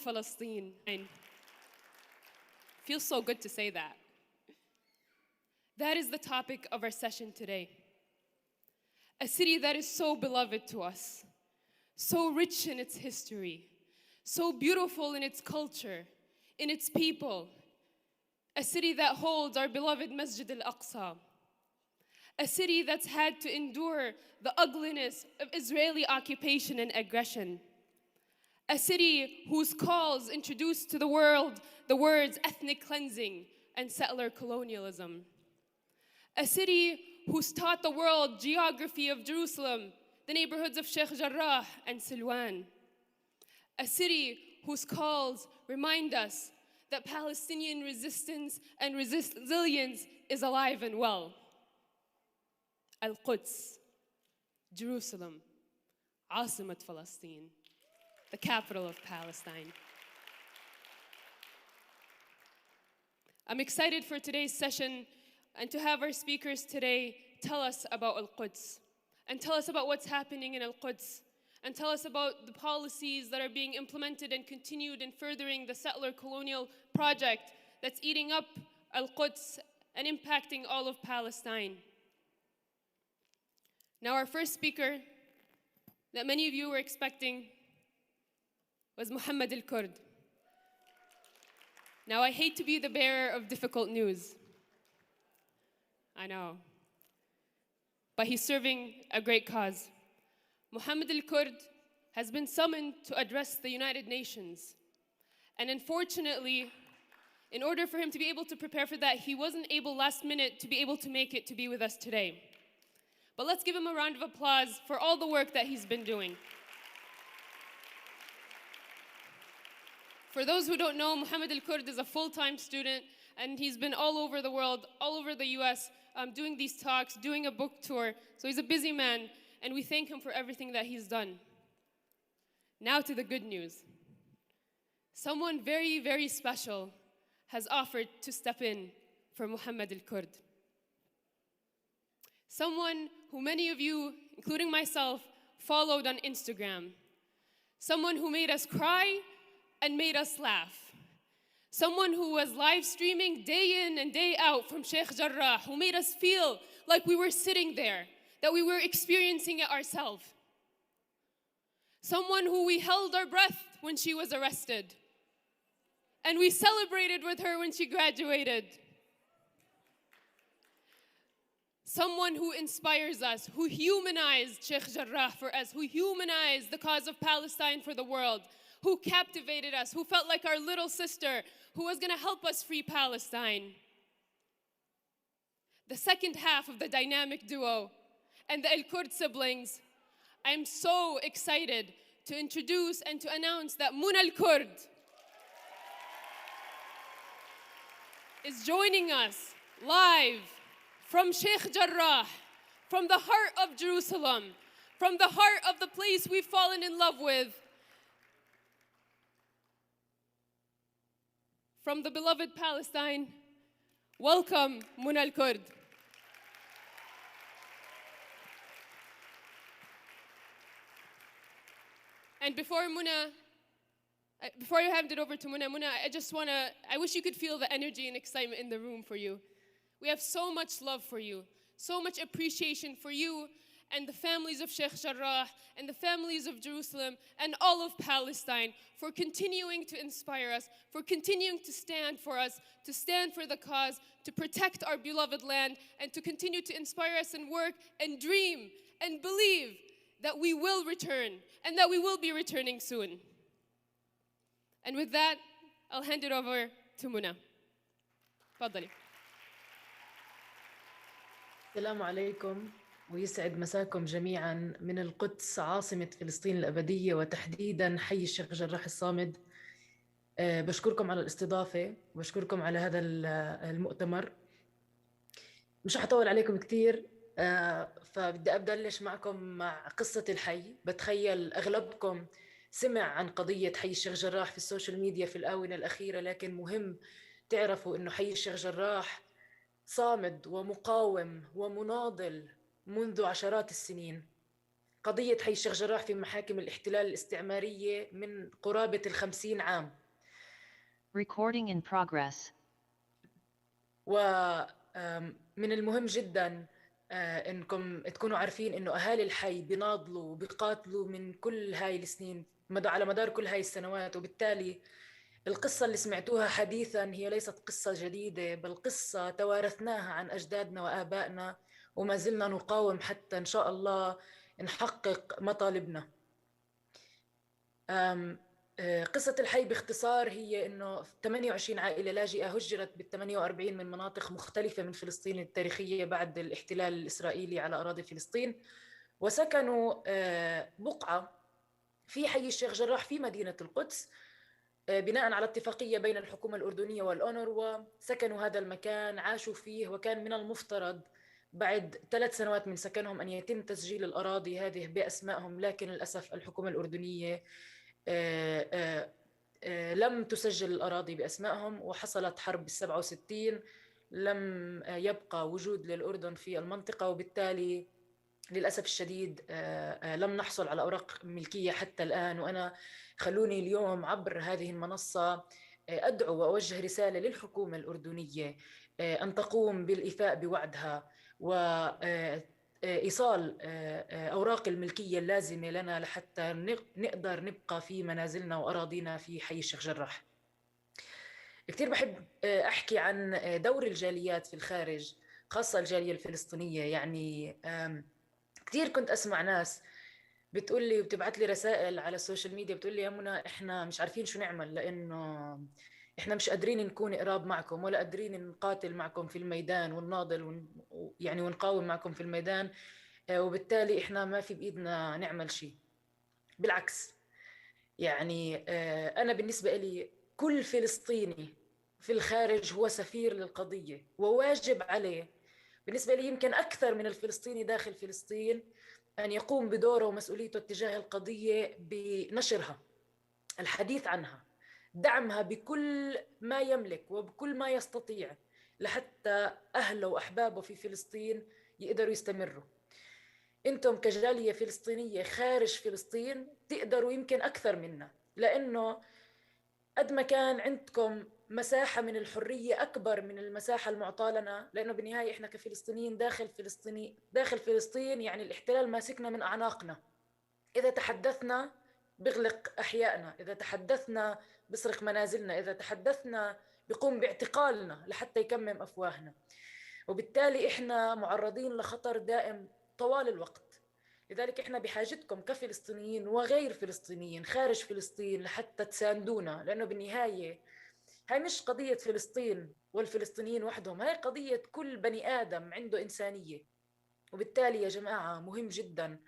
Palestine. And feels so good to say that. That is the topic of our session today. A city that is so beloved to us, so rich in its history, so beautiful in its culture, in its people. A city that holds our beloved Masjid al-Aqsa. A city that's had to endure the ugliness of Israeli occupation and aggression. A city whose calls introduced to the world the words ethnic cleansing and settler colonialism. A city who's taught the world geography of Jerusalem, the neighborhoods of Sheikh Jarrah and Silwan. A city whose calls remind us that Palestinian resistance and resilience is alive and well. Al-Quds, Jerusalem, Asimat Palestine, the capital of Palestine. I'm excited for today's session and to have our speakers today tell us about Al-Quds and tell us about what's happening in Al-Quds and tell us about the policies that are being implemented and continued in furthering the settler colonial project that's eating up Al-Quds and impacting all of Palestine. Now, our first speaker that many of you were expecting was Muhammad al-Kurd. Now, I hate to be the bearer of difficult news. I know. But he's serving a great cause. Muhammad al-Kurd has been summoned to address the United Nations. And unfortunately, in order for him to be able to prepare for that, he wasn't able last minute to be able to make it to be with us today. But let's give him a round of applause for all the work that he's been doing. For those who don't know, Muhammad al-Kurd is a full-time student, and he's been all over the world, all over the US, doing these talks, doing a book tour. So he's a busy man, and we thank him for everything that he's done. Now to the good news. Someone very, very special has offered to step in for Muhammad al-Kurd. Someone who many of you, including myself, followed on Instagram. Someone who made us cry and made us laugh. Someone who was live streaming day in and day out from Sheikh Jarrah, who made us feel like we were sitting there, that we were experiencing it ourselves. Someone who we held our breath when she was arrested. And we celebrated with her when she graduated. Someone who inspires us, who humanized Sheikh Jarrah for us, who humanized the cause of Palestine for the world, who captivated us, who felt like our little sister, who was going to help us free Palestine. The second half of the dynamic duo and the al-Kurd siblings, I'm so excited to introduce and to announce that Muna al-Kurd is joining us live from Sheikh Jarrah, from the heart of Jerusalem, from the heart of the place we've fallen in love with, from the beloved Palestine. Welcome, Muna al-Kurd. And before you hand it over to Muna, I wish you could feel the energy and excitement in the room for you. We have so much love for you, so much appreciation for you and the families of Sheikh Jarrah and the families of Jerusalem and all of Palestine for continuing to inspire us, for continuing to stand for us, to stand for the cause, to protect our beloved land, and to continue to inspire us and work and dream and believe that we will return and that we will be returning soon. And with that, I'll hand it over to Muna. تفضلي. السلام عليكم ويسعد مساكم جميعا من القدس عاصمة فلسطين الأبدية وتحديدا حي الشيخ جراح الصامد. بشكركم على الاستضافة وبشكركم على هذا المؤتمر. مش هطول عليكم كثير، فبدي أبلش معكم مع قصة الحي. بتخيل أغلبكم سمع عن قضية حي الشيخ جراح في السوشيال ميديا في الآونة الأخيرة، لكن مهم تعرفوا إنه حي الشيخ جراح صامد ومقاوم ومناضل منذ عشرات السنين. قضية حي الشيخ جراح في محاكم الاحتلال الاستعمارية من قرابة 50 عام. Recording in progress. ومن المهم جدا انكم تكونوا عارفين انه اهالي الحي بيناضلوا وبيقاتلوا من كل هاي السنين، على مدار كل هاي السنوات، وبالتالي القصة اللي سمعتوها حديثا هي ليست قصة جديدة، بل قصة توارثناها عن أجدادنا وآبائنا، وما زلنا نقاوم حتى إن شاء الله نحقق مطالبنا. قصة الحي باختصار هي إنه 28 عائلة لاجئة هجرت بال 48 من مناطق مختلفة من فلسطين التاريخية بعد الاحتلال الإسرائيلي على أراضي فلسطين، وسكنوا بقعة في حي الشيخ جراح في مدينة القدس بناء على اتفاقية بين الحكومة الأردنية والأونروا. سكنوا هذا المكان، عاشوا فيه، وكان من المفترض بعد 3 سنوات من سكنهم أن يتم تسجيل الأراضي هذه بأسمائهم، لكن للأسف الحكومة الأردنية لم تسجل الأراضي بأسمائهم، وحصلت حرب 67، لم يبقى وجود للأردن في المنطقة، وبالتالي للأسف الشديد لم نحصل على أوراق ملكية حتى الآن. وأنا خلوني اليوم عبر هذه المنصة أدعو وأوجه رسالة للحكومة الأردنية أن تقوم بالإيفاء بوعدها وإيصال أوراق الملكية اللازمة لنا لحتى نقدر نبقى في منازلنا وأراضينا في حي الشيخ جراح. كثير بحب أحكي عن دور الجاليات في الخارج، خاصة الجالية الفلسطينية. يعني كثير كنت أسمع ناس بتقول لي وبتبعت لي رسائل على السوشيال ميديا بتقول لي يا منى إحنا مش عارفين شو نعمل، لأنه إحنا مش قادرين نكون قراب معكم ولا قادرين نقاتل معكم في الميدان ونناضل يعني ونقاوم معكم في الميدان، وبالتالي إحنا ما في بإيدنا نعمل شيء. بالعكس، يعني أنا بالنسبة لي كل فلسطيني في الخارج هو سفير للقضية، وواجب عليه بالنسبة لي يمكن أكثر من الفلسطيني داخل فلسطين أن يقوم بدوره ومسؤوليته تجاه القضية بنشرها، الحديث عنها، دعمها بكل ما يملك وبكل ما يستطيع لحتى أهله وأحبابه في فلسطين يقدروا يستمروا. انتم كجالية فلسطينية خارج فلسطين تقدروا يمكن أكثر منا، لأنه قد ما كان عندكم مساحة من الحرية أكبر من المساحة المعطاة لنا، لأنه بالنهاية إحنا كفلسطينيين داخل فلسطين، يعني الاحتلال ماسكنا من أعناقنا. إذا تحدثنا بغلق أحيائنا، إذا تحدثنا بسرق منازلنا، إذا تحدثنا بيقوم باعتقالنا لحتى يكمم أفواهنا، وبالتالي إحنا معرضين لخطر دائم طوال الوقت. لذلك إحنا بحاجتكم كفلسطينيين وغير فلسطينيين خارج فلسطين لحتى تساندونا، لأنه بالنهاية هاي مش قضية فلسطين والفلسطينيين وحدهم، هاي قضية كل بني آدم عنده إنسانية. وبالتالي يا جماعة مهم جدا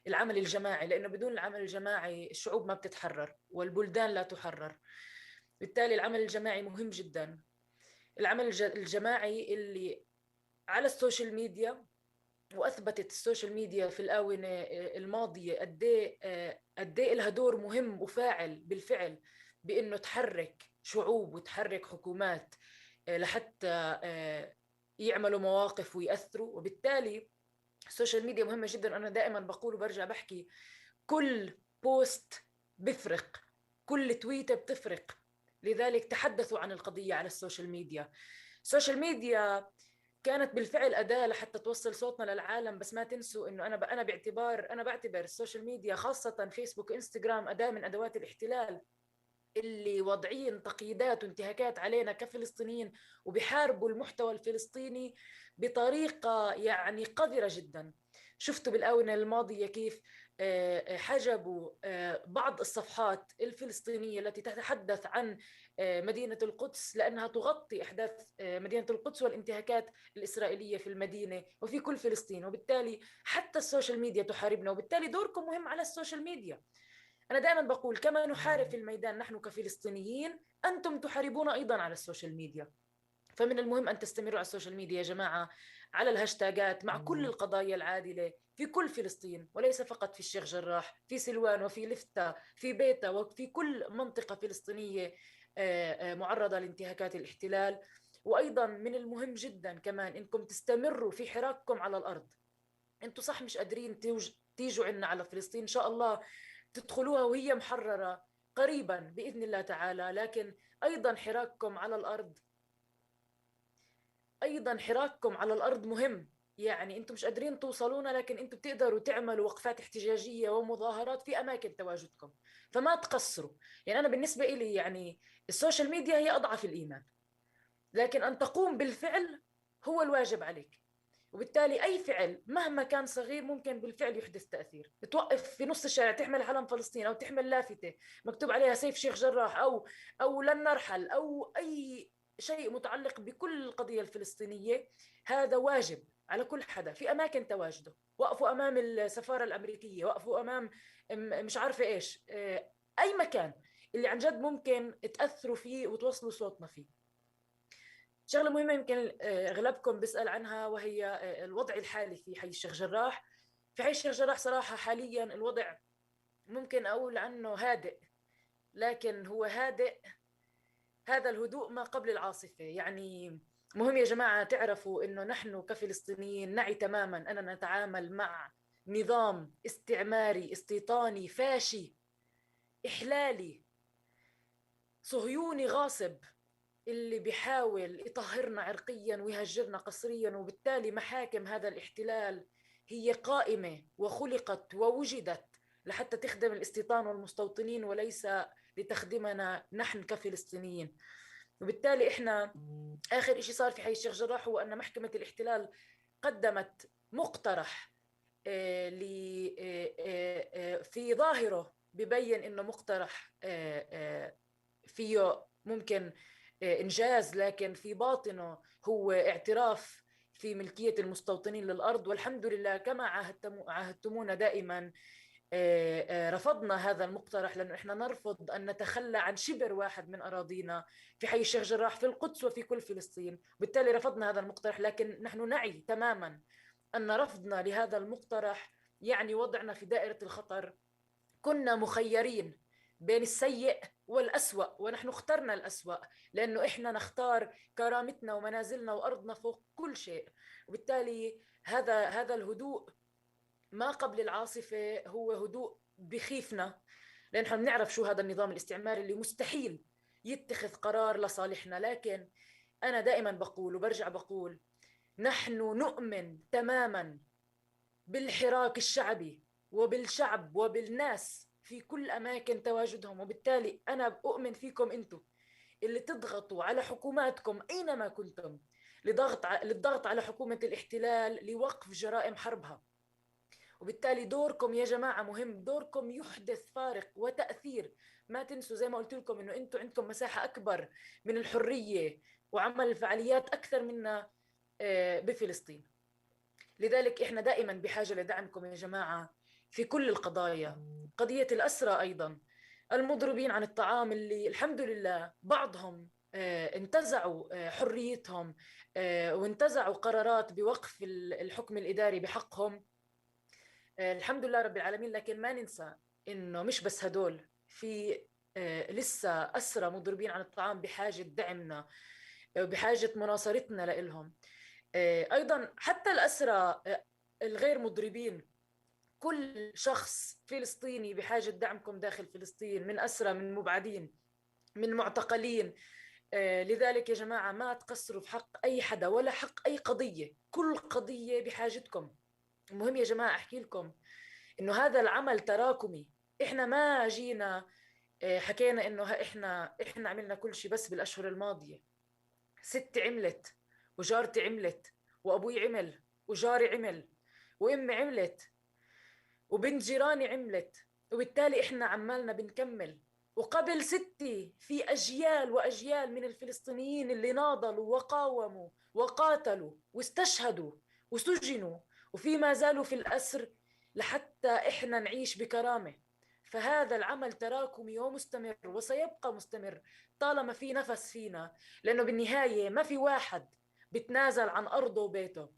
العمل الجماعي، لأنه بدون العمل الجماعي الشعوب ما بتتحرر والبلدان لا تحرر. بالتالي العمل الجماعي مهم جدا. العمل الجماعي اللي على السوشيال ميديا، واثبتت السوشيال ميديا في الاونه الماضيه قد ايه لها دور مهم وفاعل بالفعل بانه تحرك شعوب وتحرك حكومات لحتى يعملوا مواقف ويأثروا. وبالتالي السوشيال ميديا مهمه جدا. انا دائما بقول وبرجع بحكي كل بوست بفرق، كل تويته بتفرق. لذلك تحدثوا عن القضيه على السوشيال ميديا. السوشيال ميديا كانت بالفعل أداة لحتى توصل صوتنا للعالم، بس ما تنسوا إنه أنا بعتبر السوشيال ميديا خاصة فيسبوك وإنستغرام أداة من أدوات الاحتلال اللي واضعين تقييدات وانتهاكات علينا كفلسطينيين، وبيحاربوا المحتوى الفلسطيني بطريقة يعني قذرة جدا. شفتوا بالآونة الماضية كيف حجبوا بعض الصفحات الفلسطينية التي تتحدث عن مدينة القدس لأنها تغطي أحداث مدينة القدس والانتهاكات الإسرائيلية في المدينة وفي كل فلسطين. وبالتالي حتى السوشيال ميديا تحاربنا، وبالتالي دوركم مهم على السوشيال ميديا. أنا دائما بقول كما نحارب في الميدان نحن كفلسطينيين، أنتم تحاربون أيضا على السوشيال ميديا. فمن المهم أن تستمروا على السوشيال ميديا يا جماعة، على الهاشتاجات مع كل القضايا العادلة في كل فلسطين، وليس فقط في الشيخ جراح، في سلوان وفي لفتة في بيتا وفي كل منطقة فلسطينية معرضة لانتهاكات الاحتلال. وأيضا من المهم جدا كمان إنكم تستمروا في حراككم على الأرض. انتوا صح مش قادرين تيجوا عنا على فلسطين إن شاء الله تدخلوها وهي محررة قريبا بإذن الله تعالى. لكن أيضا حراككم على الأرض، أيضا حراككم على الأرض مهم. يعني أنتم مش قادرين توصلونا، لكن أنتم بتقدروا تعملوا وقفات احتجاجية ومظاهرات في أماكن تواجدكم، فما تقصروا. يعني أنا بالنسبة إلي يعني السوشيال ميديا هي أضعف الإيمان، لكن أن تقوم بالفعل هو الواجب عليك. وبالتالي أي فعل مهما كان صغير ممكن بالفعل يحدث تأثير. توقف في نص الشارع تحمل علم فلسطين، أو تحمل لافتة مكتوب عليها سيف شيخ جراح، أو لن نرحل، أو أي شيء متعلق بكل القضية الفلسطينية، هذا واجب على كل حدا في أماكن تواجده. وقفوا أمام السفارة الأمريكية، وقفوا أمام مش عارفة إيش، أي مكان اللي عن جد ممكن تأثروا فيه وتوصلوا صوتنا فيه. شغلة مهمة يمكن أغلبكم بيسأل عنها، وهي الوضع الحالي في حي الشيخ جراح. في حي الشيخ جراح صراحة حاليا الوضع ممكن أقول عنه هادئ، لكن هو هادئ هذا الهدوء ما قبل العاصفة. يعني مهم يا جماعة تعرفوا إنه نحن كفلسطينيين نعي تماما أننا نتعامل مع نظام استعماري استيطاني فاشي إحلالي صهيوني غاصب، اللي بيحاول يطهرنا عرقيا ويهجرنا قسريا. وبالتالي محاكم هذا الاحتلال هي قائمة وخلقت ووجدت لحتى تخدم الاستيطان والمستوطنين، وليس لتخدمنا نحن كفلسطينيين. وبالتالي احنا آخر إشي صار في حي الشيخ جراح هو أن محكمة الاحتلال قدمت مقترح في ظاهره ببين انه مقترح فيه ممكن إنجاز، لكن في باطنه هو اعتراف في ملكية المستوطنين للأرض. والحمد لله كما عاهدتمونا دائما رفضنا هذا المقترح، لأنه إحنا نرفض أن نتخلى عن شبر واحد من أراضينا في حي الشيخ جراح في القدس وفي كل فلسطين. بالتالي رفضنا هذا المقترح، لكن نحن نعي تماما أن رفضنا لهذا المقترح يعني وضعنا في دائرة الخطر. كنا مخيرين بين السيء والأسوأ، ونحن اخترنا الأسوأ، لأنه إحنا نختار كرامتنا ومنازلنا وأرضنا فوق كل شيء. وبالتالي هذا الهدوء ما قبل العاصفة هو هدوء بخيفنا، لأن احنا بنعرف شو هذا النظام الاستعماري اللي مستحيل يتخذ قرار لصالحنا. لكن أنا دائما بقول وبرجع بقول نحن نؤمن تماما بالحراك الشعبي وبالشعب وبالناس في كل أماكن تواجدهم. وبالتالي أنا أؤمن فيكم أنتم اللي تضغطوا على حكوماتكم أينما كنتم للضغط على حكومة الاحتلال لوقف جرائم حربها. وبالتالي دوركم يا جماعة مهم، دوركم يحدث فارق وتأثير. ما تنسوا زي ما قلت لكم إنه أنتم عندكم مساحة أكبر من الحرية وعمل فعاليات أكثر منا بفلسطين. لذلك إحنا دائما بحاجة لدعمكم يا جماعة في كل القضايا. قضية الأسرى أيضا، المضربين عن الطعام اللي الحمد لله بعضهم انتزعوا حريتهم وانتزعوا قرارات بوقف الحكم الإداري بحقهم، الحمد لله رب العالمين. لكن ما ننسى إنه مش بس هدول، في لسه أسرى مضربين عن الطعام بحاجة دعمنا وبحاجة مناصرتنا لإلهم. أيضا حتى الأسرى الغير مضربين، كل شخص فلسطيني بحاجة دعمكم داخل فلسطين، من أسرى، من مبعدين، من معتقلين. لذلك يا جماعة ما تقصروا في حق أي حدا ولا حق أي قضية، كل قضية بحاجتكم. المهم يا جماعة أحكي لكم إنه هذا العمل تراكمي. إحنا ما جينا حكينا إنه إحنا عملنا كل شيء بس بالأشهر الماضية. ستي عملت، وجارتي عملت، وأبوي عمل، وجاري عمل، وأمي عملت، وبنت جيراني عملت. وبالتالي إحنا عمالنا بنكمل. وقبل ستي في أجيال وأجيال من الفلسطينيين اللي ناضلوا وقاوموا وقاتلوا واستشهدوا وسجنوا، وفي ما زالوا في الأسر لحتى إحنا نعيش بكرامة. فهذا العمل تراكمي ومستمر وسيبقى مستمر طالما في نفس فينا، لأنه بالنهاية ما في واحد بتنازل عن أرضه وبيته.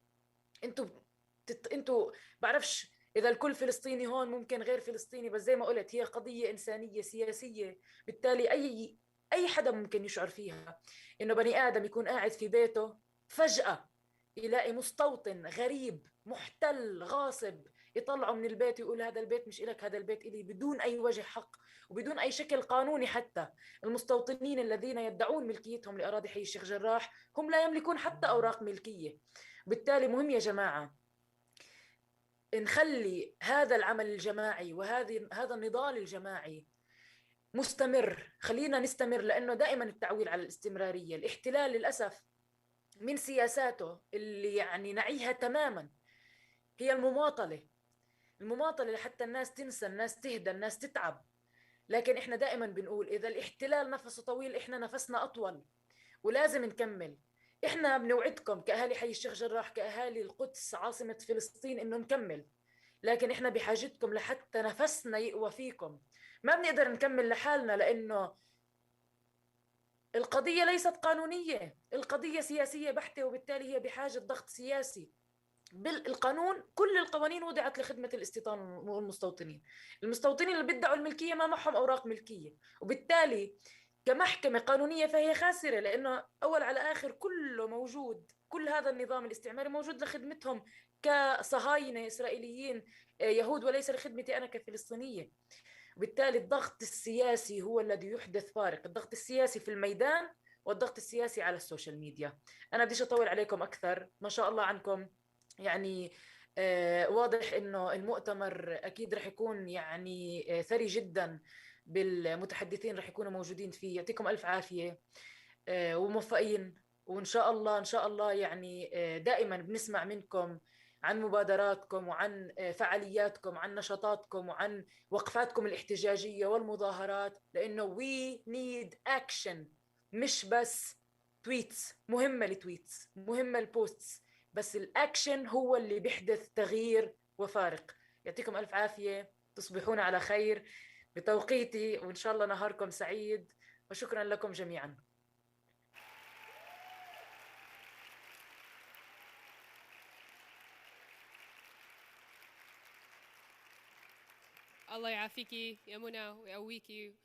انتوا بعرفش إذا الكل فلسطيني هون، ممكن غير فلسطيني، بس زي ما قلت هي قضية إنسانية سياسية. بالتالي أي حدا ممكن يشعر فيها إنه بني آدم يكون قاعد في بيته فجأة يلاقي مستوطن غريب محتل غاصب يطلعه من البيت ويقول هذا البيت مش إلك، هذا البيت إلي، بدون أي وجه حق وبدون أي شكل قانوني. حتى المستوطنين الذين يدعون ملكيتهم لأراضي حي الشيخ جراح هم لا يملكون حتى أوراق ملكية. بالتالي مهم يا جماعة نخلي هذا العمل الجماعي هذا النضال الجماعي مستمر. خلينا نستمر، لأنه دائما التعويل على الاستمرارية. الاحتلال للأسف من سياساته اللي يعني نعيها تماما هي المماطلة لحتى الناس تنسى، الناس تهدى، الناس تتعب. لكن احنا دائما بنقول إذا الاحتلال نفسه طويل احنا نفسنا أطول، ولازم نكمل. احنا بنوعدكم كأهالي حي الشيخ جراح، كأهالي القدس عاصمة فلسطين، إنه نكمل. لكن احنا بحاجتكم لحتى نفسنا يقوى فيكم. ما بنقدر نكمل لحالنا، لأنه القضية ليست قانونية، القضية سياسية بحتة، وبالتالي هي بحاجة ضغط سياسي. بالقانون كل القوانين وضعت لخدمة الاستيطان والمستوطنين. المستوطنين اللي بيدعوا الملكية ما معهم أوراق ملكية، وبالتالي كمحكمة قانونية فهي خاسرة، لأنه أول على آخر كله موجود، كل هذا النظام الاستعماري موجود لخدمتهم كصهاينة إسرائيليين يهود، وليس لخدمتي أنا كفلسطينية. وبالتالي الضغط السياسي هو الذي يحدث فارق، الضغط السياسي في الميدان والضغط السياسي على السوشيال ميديا. أنا بديش أطول عليكم أكثر، ما شاء الله عنكم. يعني واضح إنه المؤتمر أكيد رح يكون يعني ثري جدا بالمتحدثين رح يكونوا موجودين فيه. يعطيكم ألف عافية وموفقين. وإن شاء الله إن شاء الله يعني دائما بنسمع منكم عن مبادراتكم وعن فعالياتكم، عن نشاطاتكم وعن وقفاتكم الاحتجاجية والمظاهرات، لأنه we need action. مش بس تويتس، مهمة التويتس، مهمة البوستس، بس الأكشن هو اللي بيحدث تغيير وفارق. يعطيكم ألف عافية، تصبحون على خير بتوقيتي، وإن شاء الله نهاركم سعيد، وشكرا لكم جميعا. الله يعافيكي يا منى ويقويكي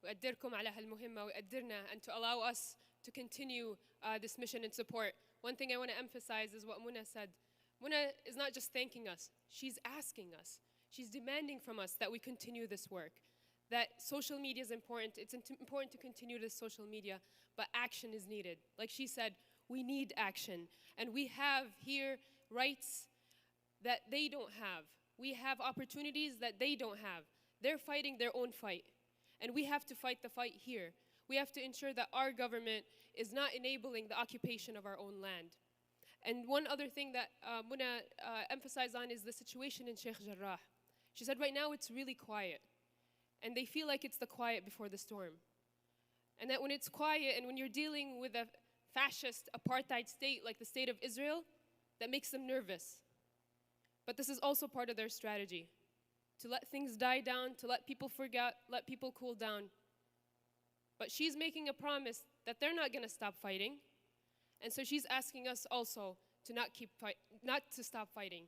ويقدركم على هالمهمة ويقدرنا, and to allow us to continue this mission and support. One thing I want to emphasize is what Muna said. Muna is not just thanking us, she's asking us. She's demanding from us that we continue this work. That social media is important. It's important to continue this social media, but action is needed. Like she said, we need action. And we have here rights that they don't have. We have opportunities that they don't have. They're fighting their own fight. And we have to fight the fight here. We have to ensure that our government is not enabling the occupation of our own land. And one other thing that Muna emphasized on is the situation in Sheikh Jarrah. She said right now it's really quiet. And they feel like it's the quiet before the storm. And that when it's quiet and when you're dealing with a fascist apartheid state like the state of Israel, that makes them nervous. But this is also part of their strategy, to let things die down, to let people forget, let people cool down. But she's making a promise that they're not going to stop fighting. And so she's asking us also to not to stop fighting.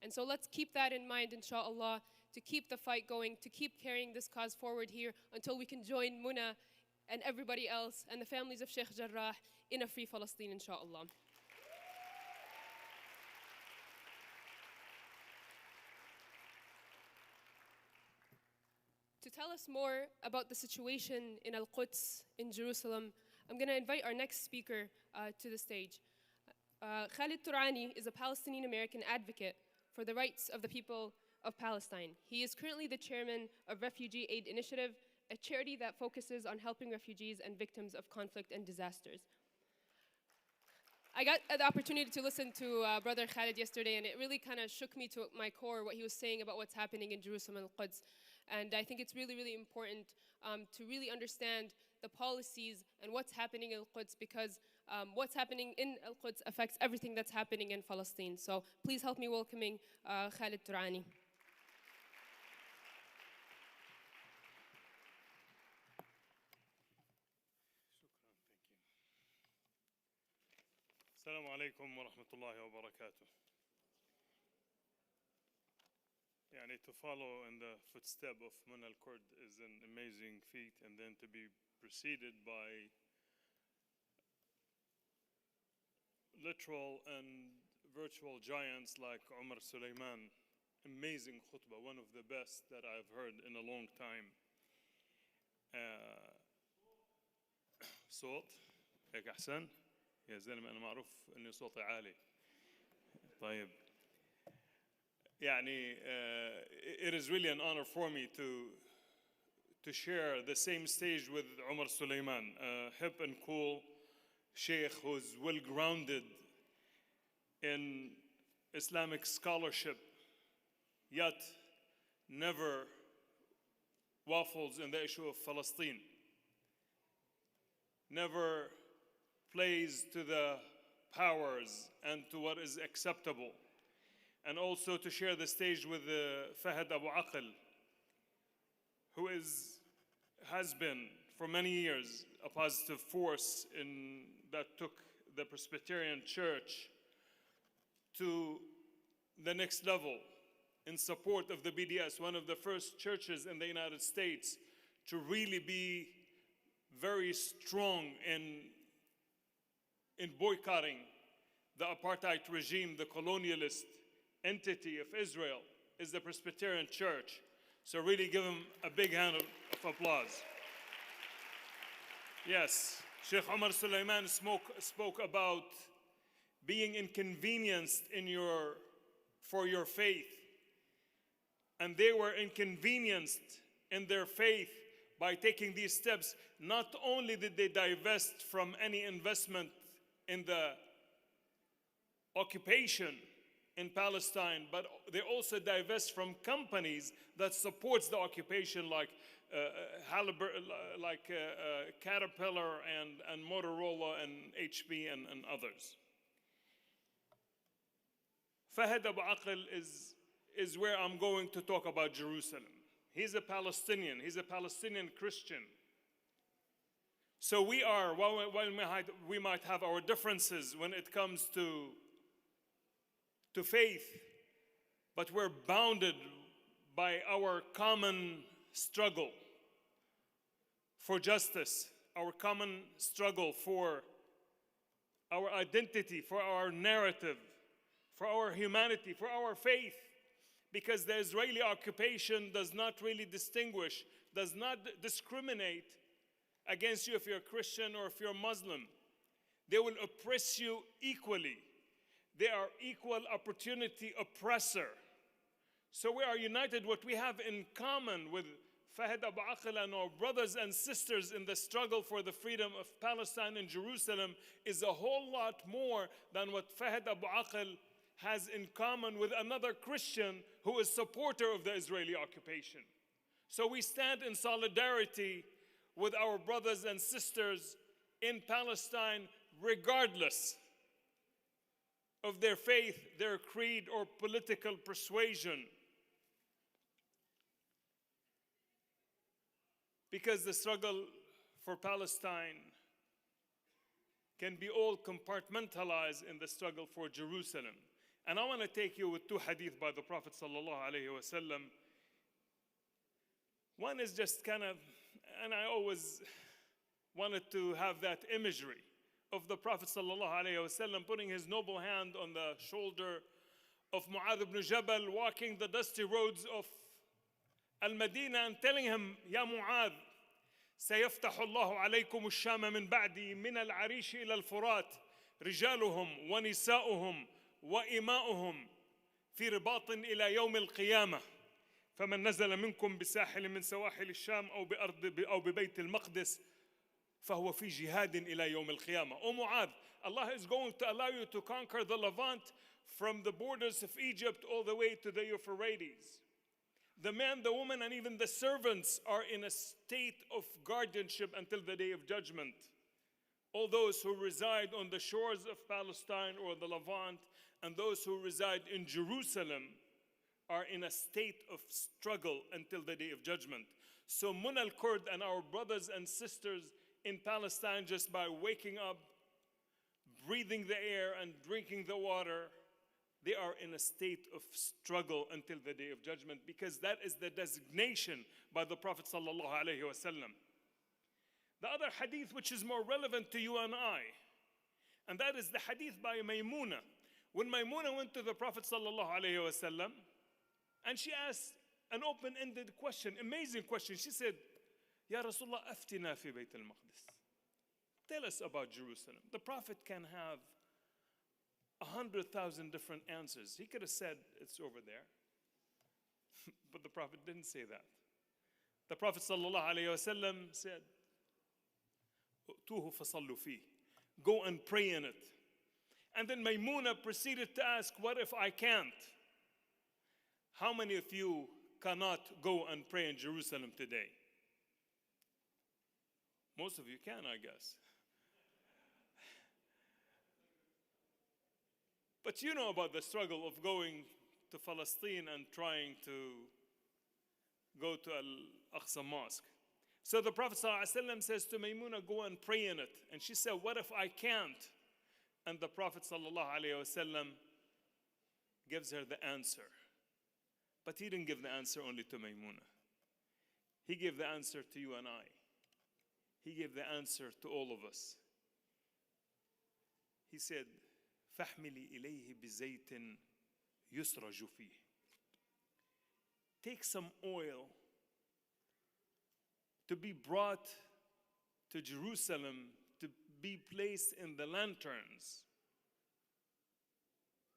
And so let's keep that in mind, inshallah, to keep the fight going, to keep carrying this cause forward here until we can join Muna and everybody else and the families of Sheikh Jarrah in a free Palestine, inshallah. To tell us more about the situation in Al-Quds, in Jerusalem, I'm going to invite our next speaker to the stage. Khalid Turani is a Palestinian American advocate for the rights of the people of Palestine. He is currently the chairman of Refugee Aid Initiative, a charity that focuses on helping refugees and victims of conflict and disasters. I got the opportunity to listen to Brother Khalid yesterday, and it really kind of shook me to my core what he was saying about what's happening in Jerusalem and Al-Quds. And I think it's really, really important to really understand the policies and what's happening in Al-Quds, because what's happening in Al-Quds affects everything that's happening in Palestine. So please help me welcoming Khalid Turani. السلام عليكم ورحمة الله وبركاته. يعني to follow in the footstep of Muna al-Kurd is an amazing feat, and then to be preceded by literal and virtual giants like Omar Suleiman amazing khutbah, one of the best that I've heard in a long time. صوت هيك أحسن يا زلمة، أنا معروف إني صوتي عالي. طيب يعني it is really an honor for me to share the same stage with Umar Suleiman, a hip and cool sheikh who's well grounded in Islamic scholarship, yet never waffles in the issue of Palestine, never plays to the powers and to what is acceptable. And also to share the stage with Fahad Abu Aql, who has been for many years a positive force that took the Presbyterian Church to the next level in support of the BDS, one of the first churches in the United States to really be very strong in boycotting the apartheid regime, the colonialist entity of Israel, is the Presbyterian Church. So really give him a big hand of applause. Yes, Sheikh Umar Suleiman spoke about being inconvenienced for your faith. And they were inconvenienced in their faith by taking these steps. Not only did they divest from any investment in the occupation in Palestine, but they also divest from companies that supports the occupation, like Caterpillar and Motorola and HP and others. Fahad Abu Aql is where I'm going to talk about Jerusalem. He's a Palestinian. He's a Palestinian Christian. So while we might have our differences when it comes to faith, but we're bounded by our common struggle for justice, our common struggle for our identity, for our narrative, for our humanity, for our faith. Because the Israeli occupation does not really distinguish, does not discriminate against you if you're a Christian or if you're a Muslim. They will oppress you equally. They are equal opportunity oppressor. So we are united. What we have in common with Fahad Abu Aql and our brothers and sisters in the struggle for the freedom of Palestine and Jerusalem is a whole lot more than what Fahad Abu Aql has in common with another Christian who is supporter of the Israeli occupation. So we stand in solidarity with our brothers and sisters in Palestine, regardless of their faith, their creed, or political persuasion. Because the struggle for Palestine can be all compartmentalized in the struggle for Jerusalem. And I want to take you with two hadith by the Prophet sallallahu alaihi wasallam. One is just kind of, and I always wanted to have that imagery of the Prophet sallallahu alaihi wasallam putting his noble hand on the shoulder of Mu'adh ibn Jabal, walking the dusty roads of Al-Madinah and telling him, Ya Mu'adh, سيفتح الله عليكم الشام من بعدي من العريش إلى الفرات رجالهم ونساؤهم وإماؤهم في رباط إلى يوم القيامة فمن نزل منكم بساحل من سواحل الشام أو ببيت المقدس فهو في جهاد إلى يوم القيامة. O Mu'adh, Allah is going to allow you to conquer the Levant from the borders of Egypt all the way to the Euphrates. The man, the woman, and even the servants are in a state of guardianship until the day of judgment. All those who reside on the shores of Palestine or the Levant and those who reside in Jerusalem are in a state of struggle until the day of judgment. So Mun al-Kurd and our brothers and sisters in Palestine, just by waking up, breathing the air and drinking the water, they are in a state of struggle until the day of judgment, because that is the designation by the Prophet sallallahu alaihi wasallam. The other hadith which is more relevant to you and I, and that is the hadith by Maymuna. When Maymuna went to the Prophet sallallahu alaihi wasallam And she asked an open-ended question, amazing question. She said, Ya Rasulullah, aftina fi Bayt al-Maqdis. Tell us about Jerusalem. The Prophet can have 100,000 different answers. He could have said, it's over there. But the Prophet didn't say that. The Prophet sallallahu alayhi wasallam said, "Tuhu fasallu fi." Go and pray in it. And then Maymuna proceeded to ask, what if I can't? How many of you cannot go and pray in Jerusalem today? Most of you can, I guess. But you know about the struggle of going to Palestine and trying to go to Al-Aqsa Mosque. So the Prophet ﷺ says to Maymuna, go and pray in it. And she said, what if I can't? And the Prophet ﷺ gives her the answer. But he didn't give the answer only to Maymuna. He gave the answer to you and I. He gave the answer to all of us. He said, فَاحْمِلِي إِلَيْهِ بِزَيْتٍ يُسْرَجُ فِيهِ. Take some oil to be brought to Jerusalem to be placed in the lanterns.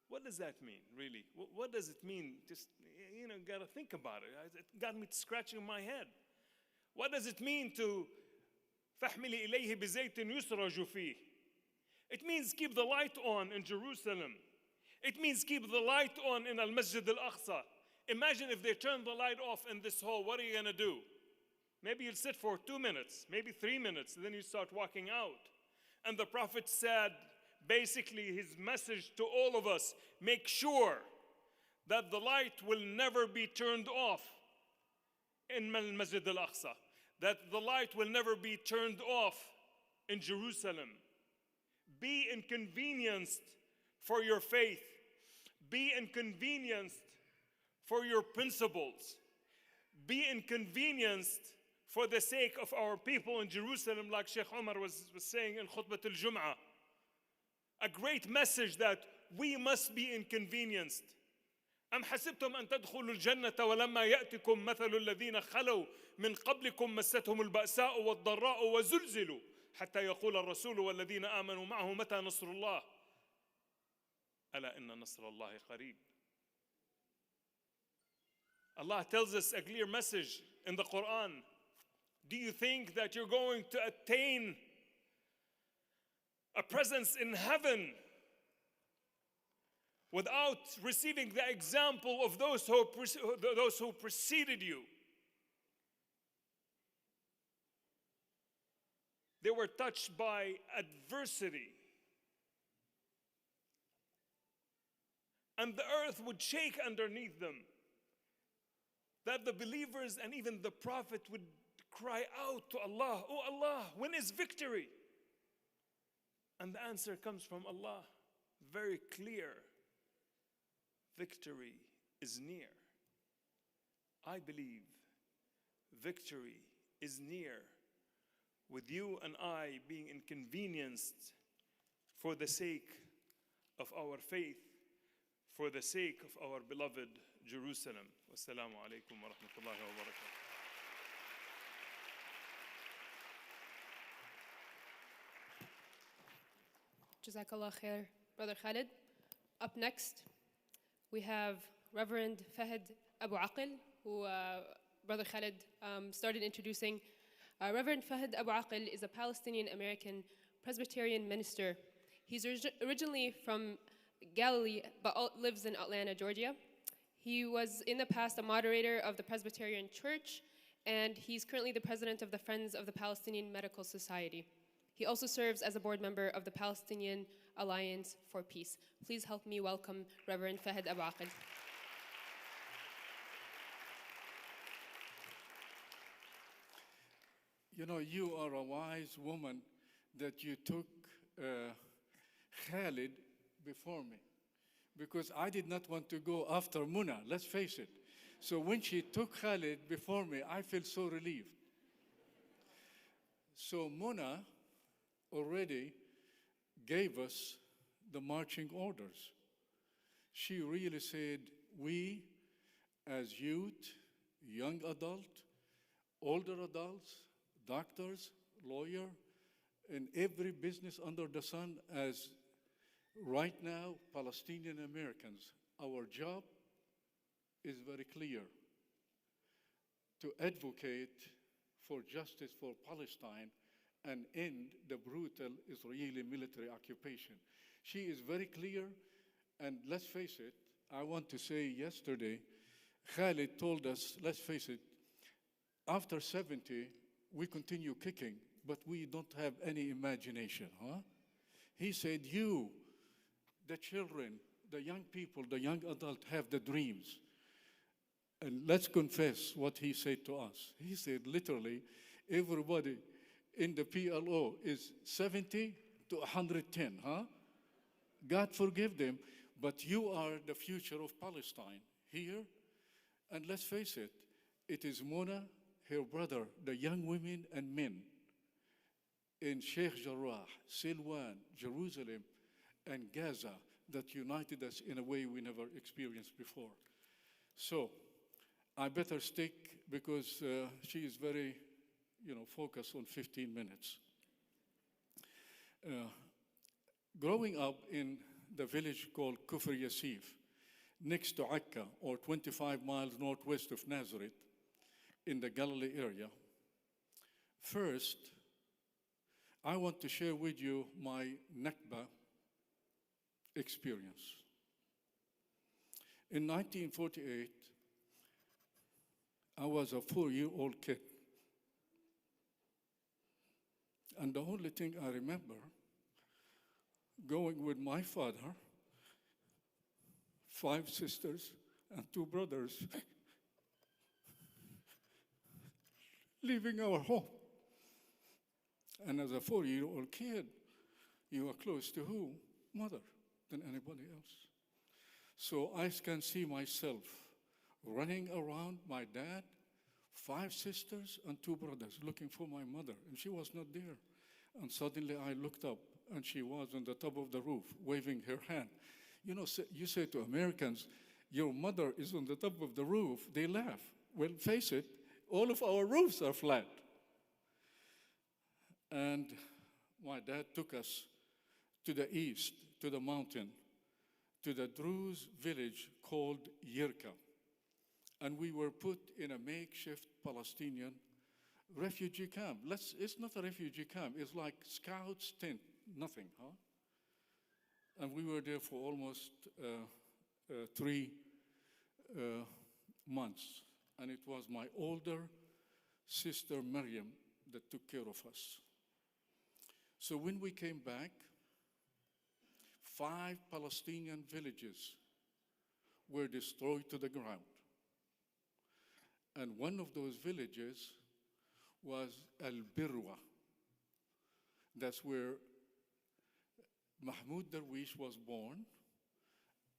What does that mean, really? What does it mean? Just, gotta think about it. It got me scratching my head. What does it mean to فَاحْمِلِ إِلَيْهِ بِزَيْتٍ يُسْرَجُ فِيهِ? It means keep the light on in Jerusalem. It means keep the light on in Al-Masjid Al-Aqsa. Imagine if they turn the light off in this hall, what are you gonna do? Maybe you'll sit for 2 minutes, maybe 3 minutes, and then you start walking out. And the Prophet said, basically his message to all of us, make sure that the light will never be turned off in Al-Masjid Al-Aqsa. That the light will never be turned off in Jerusalem. Be inconvenienced for your faith. Be inconvenienced for your principles. Be inconvenienced for the sake of our people in Jerusalem, like Sheikh Omar was saying in Khutbah al-Jum'ah. A great message that we must be inconvenienced. أم حسبتم أن تدخلوا الجنة ولما يأتكم مثل الذين خلوا من قبلكم مستهم البأساء والضراء وزلزلوا حتى يقول الرسول والذين آمنوا معه متى نصر الله ألا إن نصر الله قريب. Allah tells us a clear message in the Quran. Do you think that you're going to attain a presence in heaven without receiving the example of those who preceded you? They were touched by adversity. And the earth would shake underneath them. That the believers and even the Prophet would cry out to Allah, oh Allah, when is victory? And the answer comes from Allah, very clear. Victory is near. I believe victory is near, with you and I being inconvenienced for the sake of our faith, for the sake of our beloved Jerusalem. Wassalamu alaikum wa rahmatullahi wa barakatuh. Jazakallah khair, Brother Khalid. Up next, we have Reverend Fahd Abu Aqil, who Brother Khalid started introducing. Reverend Fahd Abu Aqil is a Palestinian American Presbyterian minister. He's originally from Galilee, but lives in Atlanta, Georgia. He was in the past a moderator of the Presbyterian Church, and he's currently the president of the Friends of the Palestinian Medical Society. He also serves as a board member of the Palestinian Alliance for Peace. Please help me welcome Reverend Fahd Abu Aqil. You know, you are a wise woman that you took Khalid before me, because I did not want to go after Muna, let's face it. So when she took Khalid before me, I feel so relieved. So Muna already gave us the marching orders. She really said, we as youth, young adult, older adults, doctors, lawyer, in every business under the sun, as right now, Palestinian Americans, our job is very clear: to advocate for justice for Palestine and end the brutal Israeli military occupation. She is very clear, and let's face it, I want to say yesterday, Khalid told us, let's face it, after 70, we continue kicking, but we don't have any imagination, huh? He said, you, the children, the young people, the young adult have the dreams. And let's confess what he said to us. He said, literally, everybody in the PLO is 70 to 110, huh? God forgive them, but you are the future of Palestine here. And let's face it, it is Mona, her brother, the young women and men in Sheikh Jarrah, Silwan, Jerusalem, and Gaza that united us in a way we never experienced before. So I better stick because she is very, focused on 15 minutes. Growing up in the village called Kufr Yasif, next to Akka, or 25 miles northwest of Nazareth, in the Galilee area, first, I want to share with you my Nakba experience. In 1948, I was a 4-year-old kid. And the only thing I remember, going with my father, 5 sisters, and 2 brothers, leaving our home. And as a 4-year-old kid, you are close to who? Mother, than anybody else. So I can see myself running around my dad, 5 sisters and 2 brothers, looking for my mother, and she was not there. And suddenly I looked up, and she was on the top of the roof, waving her hand. You say to Americans, your mother is on the top of the roof, they laugh. Well, face it, all of our roofs are flat. And my dad took us to the east, to the mountain, to the Druze village called Yirka. And we were put in a makeshift Palestinian refugee camp. It's not a refugee camp, it's like scouts tent, nothing, huh? And we were there for almost 3 months. And it was my older sister, Miriam, that took care of us. So when we came back, 5 Palestinian villages were destroyed to the ground. And one of those villages was Al-Birwa. That's where Mahmoud Darwish was born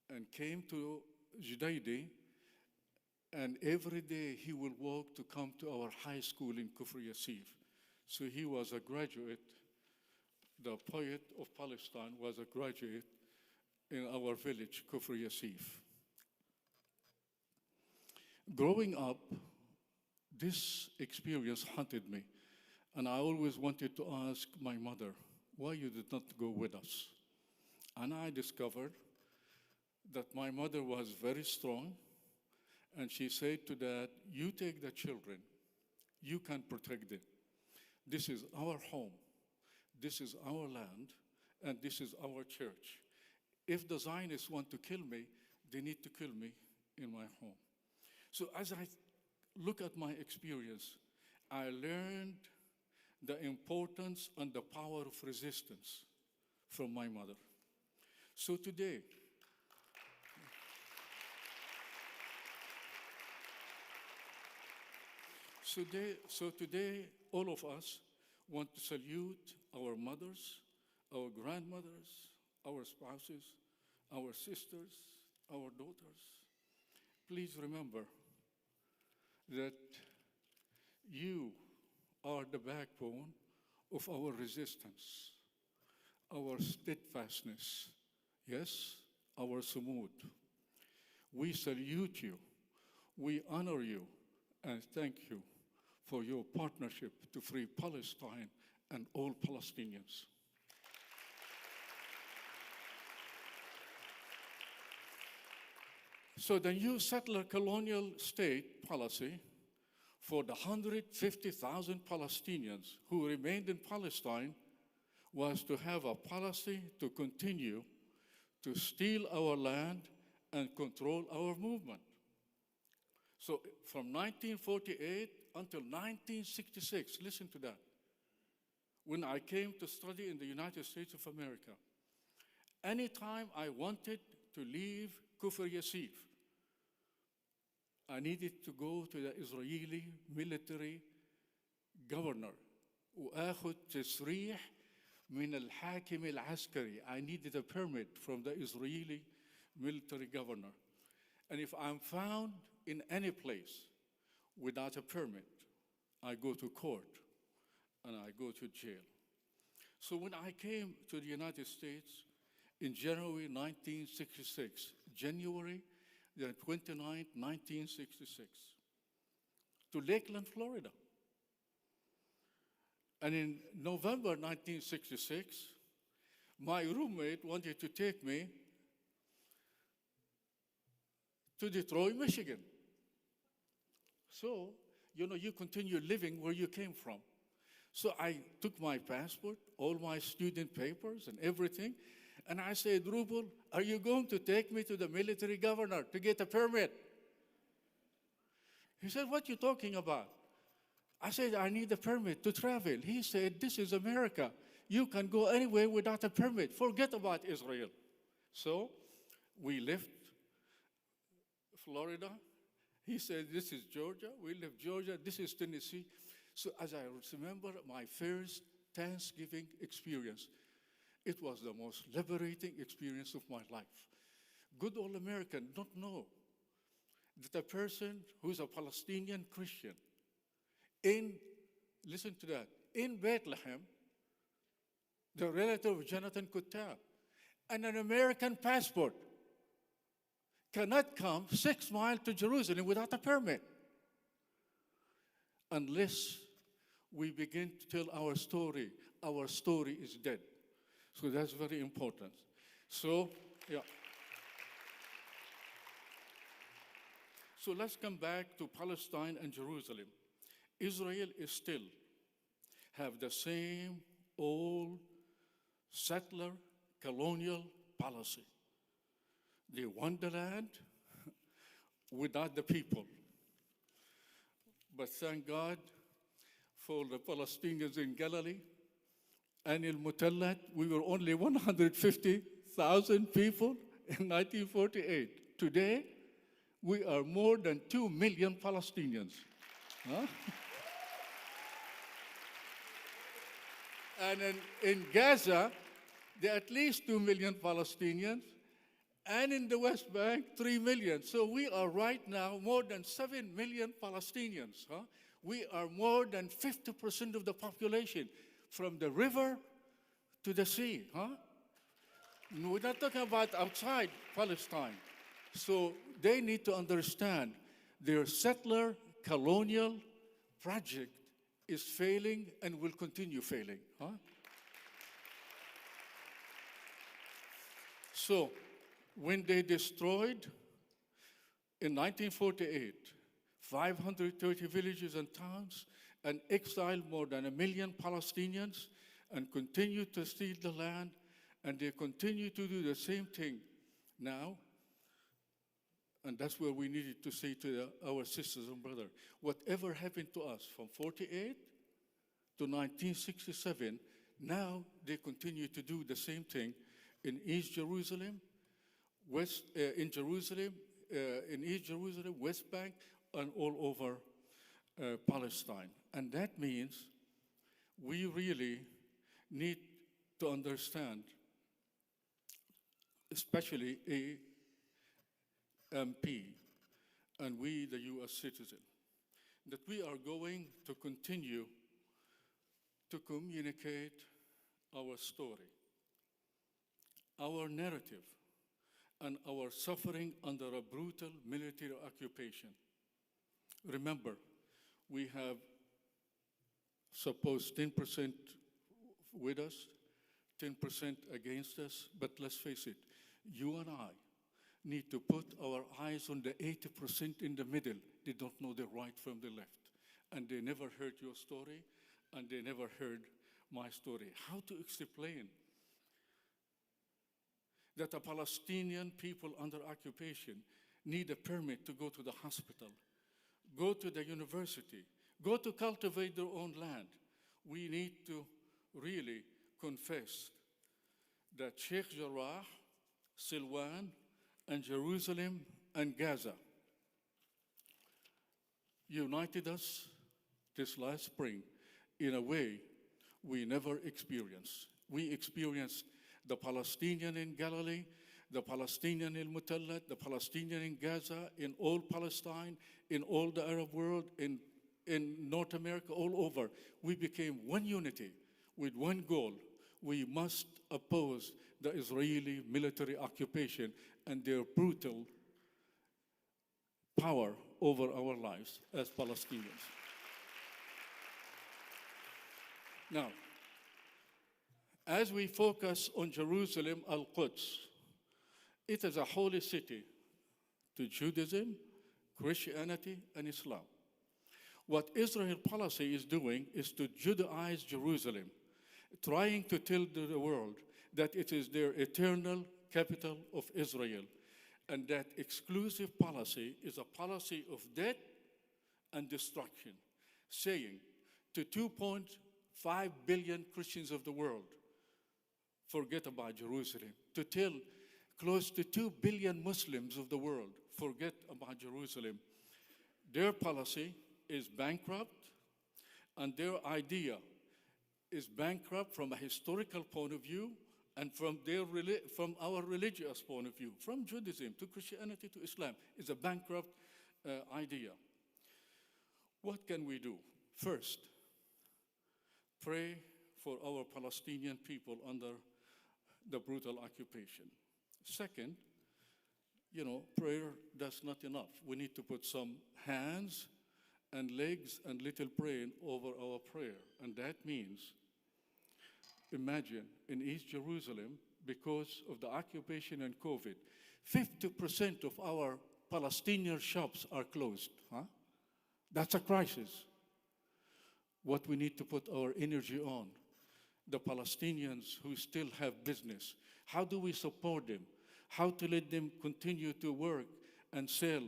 and came to Judaydi, and every day he would walk to come to our high school in Kufr Yasif. So he was a graduate. The poet of Palestine was a graduate in our village, Kufr Yasif. Growing up, this experience haunted me, and I always wanted to ask my mother, why you did not go with us? And I discovered that my mother was very strong, and she said to Dad, you take the children, you can protect them. This is our home, this is our land, and this is our church. If the Zionists want to kill me, they need to kill me in my home. So as I look at my experience, I learned the importance and the power of resistance from my mother. So today, all of us want to salute our mothers, our grandmothers, our spouses, our sisters, our daughters. Please remember that you are the backbone of our resistance, our steadfastness, yes, our sumud. We salute you. We honor you and thank you for your partnership to free Palestine and all Palestinians. So the new settler colonial state policy for the 150,000 Palestinians who remained in Palestine was to have a policy to continue to steal our land and control our movement. So from 1948 until 1966, listen to that, when I came to study in the United States of America, anytime I wanted to leave Kufr Yasif, I needed to go to the Israeli military governor وآخذ تسريح من الحاكم العسكري. I needed a permit from the Israeli military governor. And if I'm found in any place without a permit, I go to court and I go to jail. So when I came to the United States in January 1966, January the 29th, 1966, to Lakeland, Florida. And in November 1966, my roommate wanted to take me to Detroit, Michigan. So, you continue living where you came from. So I took my passport, all my student papers and everything, and I said, Rubel, are you going to take me to the military governor to get a permit? He said, what are you talking about? I said, I need a permit to travel. He said, this is America. You can go anywhere without a permit. Forget about Israel. So we left Florida. He said, this is Georgia. We left Georgia. This is Tennessee. So as I remember my first Thanksgiving experience, it was the most liberating experience of my life. Good old American don't know that a person who's a Palestinian Christian listen to that, in Bethlehem, the relative of Jonathan Kuttab, and an American passport cannot come 6 miles to Jerusalem without a permit unless we begin to tell our story. Our story is dead. So that's very important. So, yeah. So let's come back to Palestine and Jerusalem. Israel is still have the same old settler colonial policy. They want the land without the people. But thank God for the Palestinians in Galilee and in Mutallat. We were only 150,000 people in 1948. Today, we are more than 2 million Palestinians. Huh? And in Gaza, there are at least 2 million Palestinians, and in the West Bank, 3 million. So we are right now more than 7 million Palestinians. Huh? We are more than 50% of the population, from the river to the sea. Huh? We're not talking about outside Palestine. So they need to understand their settler colonial project is failing and will continue failing. Huh? So when they destroyed in 1948 530 villages and towns and exiled more than 1 million Palestinians and continued to steal the land, and they continue to do the same thing now. And that's where we needed to say to our sisters and brothers, whatever happened to us from 48 to 1967, now they continue to do the same thing in East Jerusalem, in East Jerusalem, West Bank, and all over Palestine. And that means we really need to understand, especially a MP, and we, the U.S. citizen, that we are going to continue to communicate our story, our narrative, and our suffering under a brutal military occupation. Remember, we have suppose 10% with us, 10% against us, but let's face it, you and I need to put our eyes on the 80% in the middle. They don't know the right from the left. And they never heard your story, and they never heard my story. How to explain that a Palestinian people under occupation need a permit to go to the hospital, go to the university, go to cultivate their own land? We need to really confess that Sheikh Jarrah, Silwan, and Jerusalem and Gaza united us this last spring in a way we never experienced. We experienced the Palestinian in Galilee, the Palestinian in Mutallat, the Palestinian in Gaza, in all Palestine, in all the Arab world, in North America, all over. We became one unity with one goal. We must oppose the Israeli military occupation and their brutal power over our lives as Palestinians. Now, as we focus on Jerusalem, Al-Quds, it is a holy city to Judaism, Christianity, and Islam. What Israel policy is doing is to Judaize Jerusalem, trying to tell the world that it is their eternal capital of Israel, and that exclusive policy is a policy of death and destruction, saying to 2.5 billion Christians of the world, forget about Jerusalem. To tell close to 2 billion Muslims of the world, forget about Jerusalem. Their policy is bankrupt, and their idea is bankrupt from a historical point of view and from our religious point of view, from Judaism to Christianity to Islam, is a bankrupt idea. What can we do? First, pray for our Palestinian people under the brutal occupation. Second, prayer does not enough. We need to put some hands and legs and little brain over our prayer. And that means, imagine in East Jerusalem, because of the occupation and COVID, 50% of our Palestinian shops are closed. That's a crisis. What we need to put our energy on, the Palestinians who still have business. How do we support them? How to let them continue to work and sell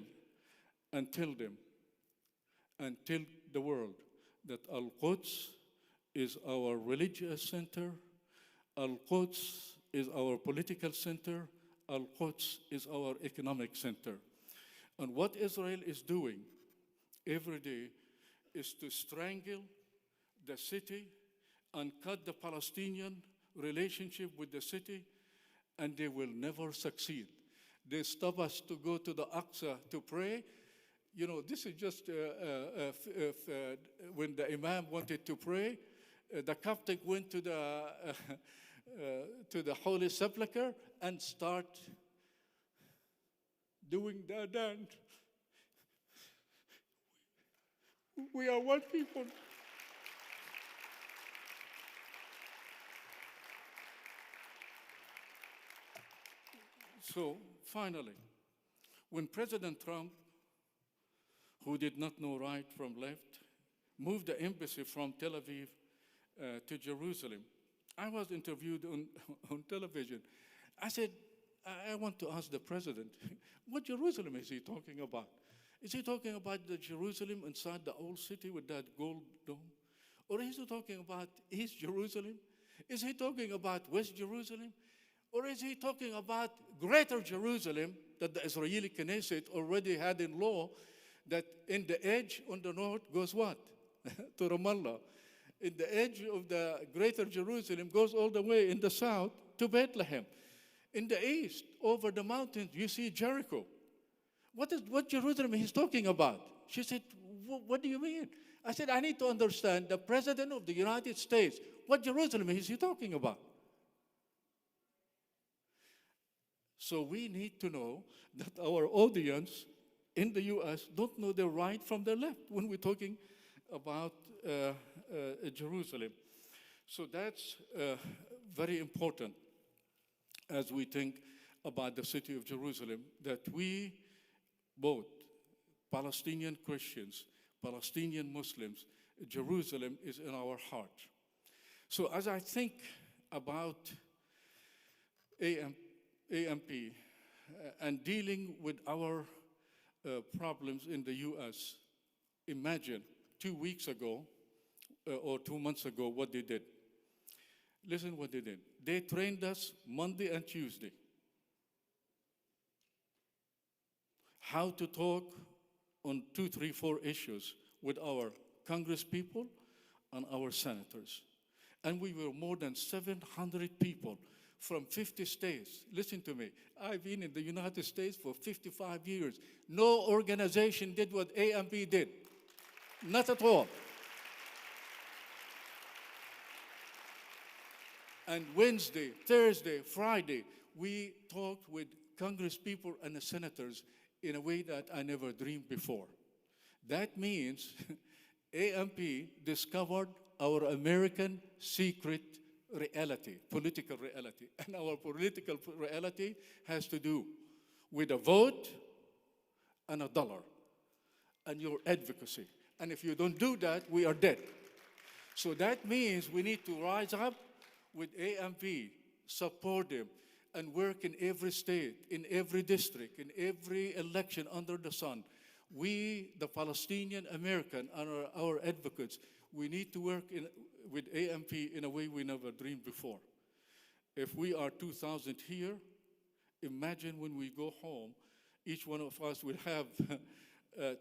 and tell them and tell the world that Al-Quds is our religious center, Al-Quds is our political center, Al-Quds is our economic center. And what Israel is doing every day is to strangle the city and cut the Palestinian relationship with the city, and they will never succeed. They stop us to go to the Aqsa to pray. This is just when the Imam wanted to pray, the Coptic went to the Holy Sepulchre and start doing the dance. We are one people. So finally, when President Trump, who did not know right from left, moved the embassy from Tel Aviv to Jerusalem, I was interviewed on television. I said, I want to ask the president, what Jerusalem is he talking about? Is he talking about the Jerusalem inside the old city with that gold dome? Or is he talking about East Jerusalem? Is he talking about West Jerusalem? Or is he talking about Greater Jerusalem that the Israeli Knesset already had in law, that in the edge on the north goes what? To Ramallah. In the edge of the Greater Jerusalem goes all the way in the south to Bethlehem. In the east, over the mountains, you see Jericho. What Jerusalem he's talking about? She said, what do you mean? I said, I need to understand the President of the United States. What Jerusalem is he talking about? So we need to know that our audience in the US don't know their right from their left when we're talking about Jerusalem. So that's very important as we think about the city of Jerusalem, that we, both Palestinian Christians, Palestinian Muslims, Jerusalem is in our heart. So as I think about AMP and dealing with our problems in the US, imagine 2 weeks ago or 2 months ago what they did. Listen what they did. They trained us Monday and Tuesday how to talk on 2, 3, 4 issues with our Congress people and our senators. And we were more than 700 people from 50 states. Listen to me. I've been in the United States for 55 years. No organization did what AMP did. Not at all. And Wednesday, Thursday, Friday, we talked with Congress people and the senators in a way that I never dreamed before. That means AMP discovered our American secret reality, political reality. And our political reality has to do with a vote and a dollar and your advocacy. And if you don't do that, we are dead. So that means we need to rise up with AMP, support them, and work in every state, in every district, in every election under the sun. We, the Palestinian American, and our advocates, we need to work with AMP in a way we never dreamed before. If we are 2,000 here, imagine when we go home, each one of us will have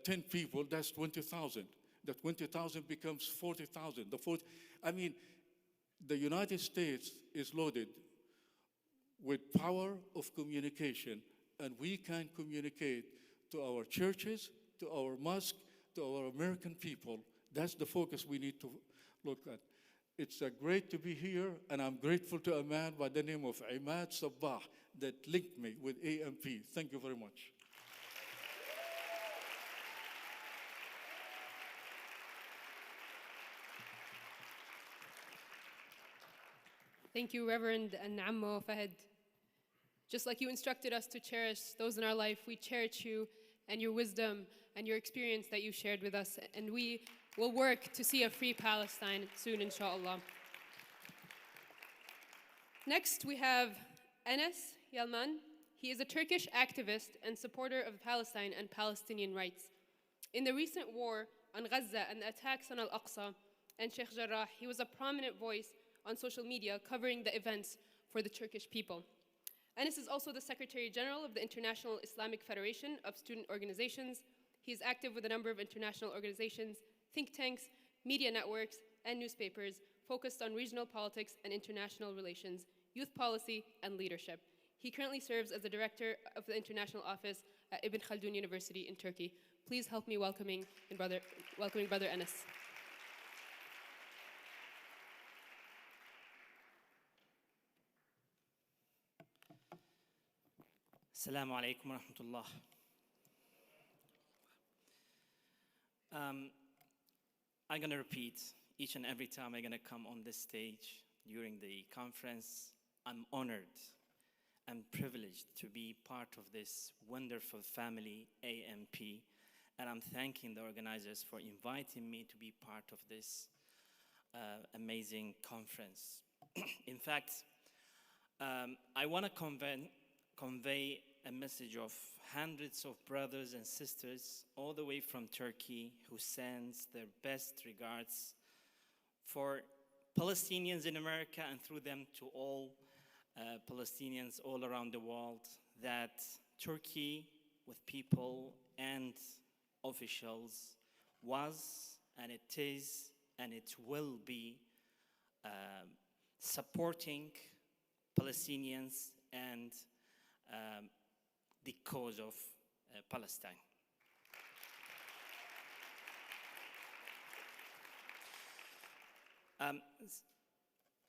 10 people, that's 20,000. The 20,000 becomes 40,000. The United States is loaded with power of communication, and we can communicate to our churches, to our mosques, to our American people. That's the focus we need to look at. It's great to be here, and I'm grateful to a man by the name of Imad Sabbah that linked me with AMP. Thank you very much. Thank you, Reverend and Ammo Fahad. Just like you instructed us to cherish those in our life, we cherish you and your wisdom and your experience that you shared with us. And we will work to see a free Palestine soon, inshallah. Next, we have Enes Yalman. He is a Turkish activist and supporter of Palestine and Palestinian rights. In the recent war on Gaza and the attacks on Al-Aqsa and Sheikh Jarrah, he was a prominent voice on social media covering the events for the Turkish people. Enes is also the Secretary General of the International Islamic Federation of Student Organizations. He is active with a number of international organizations, think tanks, media networks, and newspapers focused on regional politics and international relations, youth policy, and leadership. He currently serves as the director of the international office at Ibn Khaldun University in Turkey. Please help me welcoming Brother Enes. Assalamu alaikum wa rahmatullah. I'm going to repeat each and every time I'm going to come on this stage during the conference. I'm honored and privileged to be part of this wonderful family, AMP, and I'm thanking the organizers for inviting me to be part of this amazing conference. In fact, I want to convey a message of hundreds of brothers and sisters all the way from Turkey who sends their best regards for Palestinians in America and through them to all Palestinians all around the world, that Turkey with people and officials was and it is and it will be supporting Palestinians and the cause of Palestine.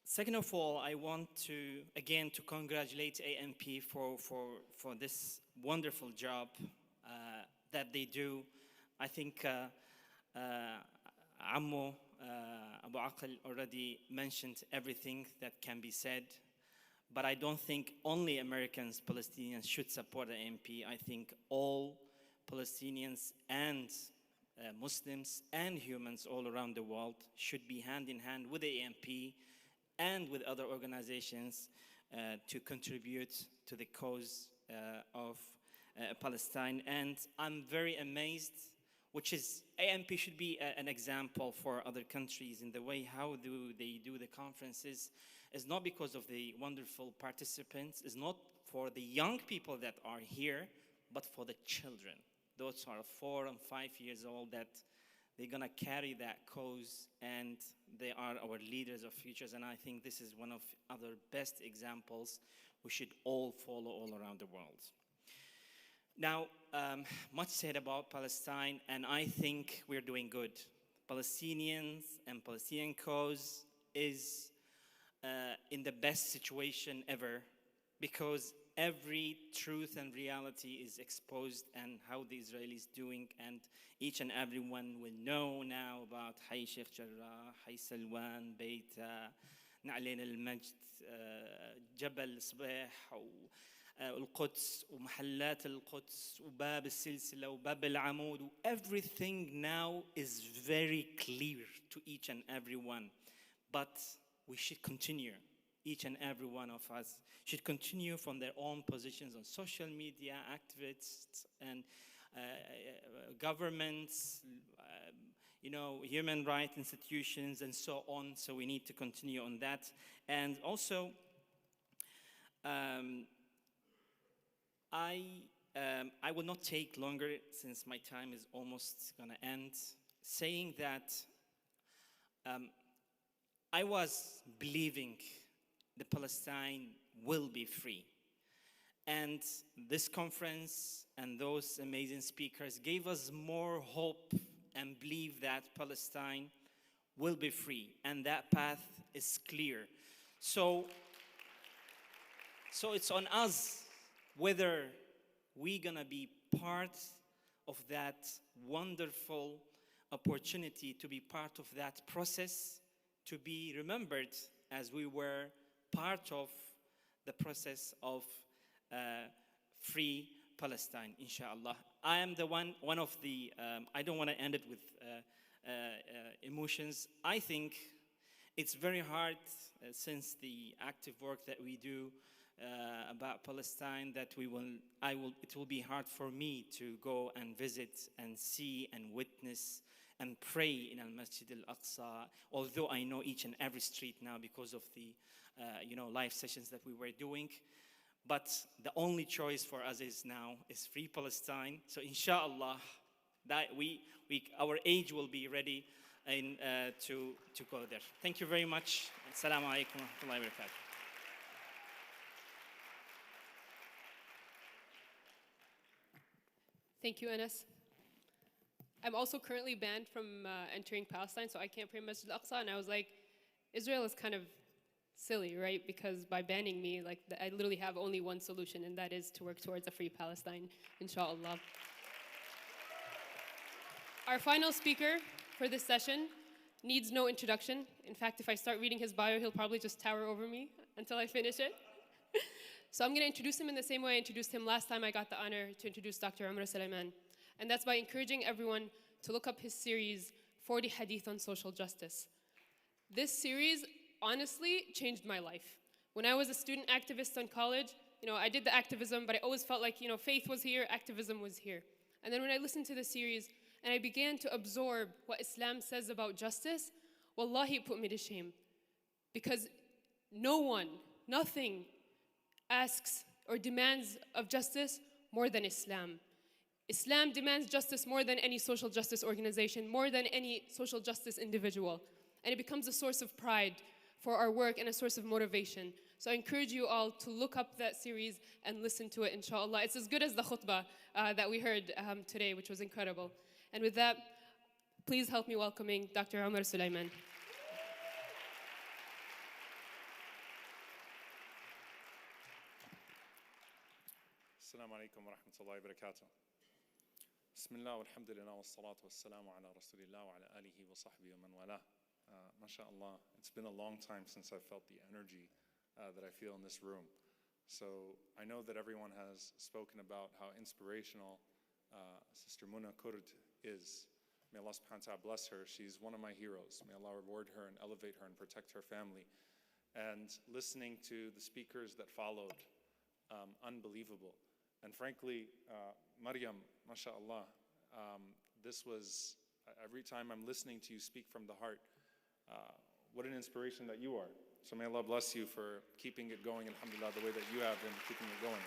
Second of all, I want to again congratulate AMP for this wonderful job that they do. I think Ammo Abu Aql already mentioned everything that can be said. But I don't think only Americans, Palestinians should support the AMP. I think all Palestinians and Muslims and humans all around the world should be hand in hand with the AMP and with other organizations to contribute to the cause of Palestine. And I'm very amazed, which is AMP should be an example for other countries in the way how do they do the conferences. It's not because of the wonderful participants, it's not for the young people that are here, but for the children. Those are 4 and 5 years old that they're gonna carry that cause, and they are our leaders of futures. And I think this is one of other best examples we should all follow all around the world. Now, much said about Palestine, and I think we're doing good. Palestinians and Palestinian cause is in the best situation ever, because every truth and reality is exposed and how the Israelis doing, and each and everyone will know now about Hay Sheikh Jarrah, Hay Salwan, Beita, Na'alain al-Majd, Jabal Sabah, القدس ومحلات القدس وباب السلسلة وباب العمود. Everything now is very clear to each and every one. But we should continue, each and every one of us should continue from their own positions on social media, activists and governments, human rights institutions and so on. So we need to continue on that. And also, I will not take longer since my time is almost gonna end, saying that I was believing the Palestine will be free. And this conference and those amazing speakers gave us more hope and believe that Palestine will be free, and that path is clear. So it's on us whether we're gonna be part of that wonderful opportunity to be part of that process, to be remembered as we were part of the process of free Palestine, inshallah. I am the one of the, I don't want to end it with emotions. I think it's very hard since the active work that we do about Palestine that it will be hard for me to go and visit and see and witness and pray in Al-Masjid Al-Aqsa, although I know each and every street now because of the live sessions that we were doing. But the only choice for us is free Palestine. So inshallah, that our age will be ready to go there. Thank you very much. Assalamu alaikum wa rahmatullahi wa barakatuh. Thank you, Anas. I'm also currently banned from entering Palestine, so I can't pray Masjid al-Aqsa. And I was like, Israel is kind of silly, right? Because by banning me, I literally have only one solution, and that is to work towards a free Palestine, inshallah. Our final speaker for this session needs no introduction. In fact, if I start reading his bio, he'll probably just tower over me until I finish it. So I'm going to introduce him in the same way I introduced him last time I got the honor to introduce Dr. Umar Sulaiman. And that's by encouraging everyone to look up his series, 40 Hadith on Social Justice. This series honestly changed my life. When I was a student activist in college, I did the activism, but I always felt like, faith was here, activism was here. And then when I listened to the series and I began to absorb what Islam says about justice, wallahi, it put me to shame. Because nothing asks or demands of justice more than Islam. Islam demands justice more than any social justice organization, more than any social justice individual. And it becomes a source of pride for our work and a source of motivation. So I encourage you all to look up that series and listen to it, inshallah. It's as good as the khutbah that we heard today, which was incredible. And with that, please help me welcoming Dr. Umar Sulaiman. Assalamu alaikum wa rahmatullahi wa barakatuh. بسم الله والحمد لله والصلاة والسلام على رسول الله وعلى آله وصحبه ومن والاه. MashaAllah, it's been a long time since I've felt the energy that I feel in this room. So I know that everyone has spoken about how inspirational Sister Muna Kurd is. May Allah subhanahu wa ta'ala bless her. She's one of my heroes. May Allah reward her and elevate her and protect her family. And listening to the speakers that followed, unbelievable. And frankly, Maryam, mashallah, this was, every time I'm listening to you speak from the heart, what an inspiration that you are. So may Allah bless you for keeping it going, alhamdulillah, the way that you have been keeping it going.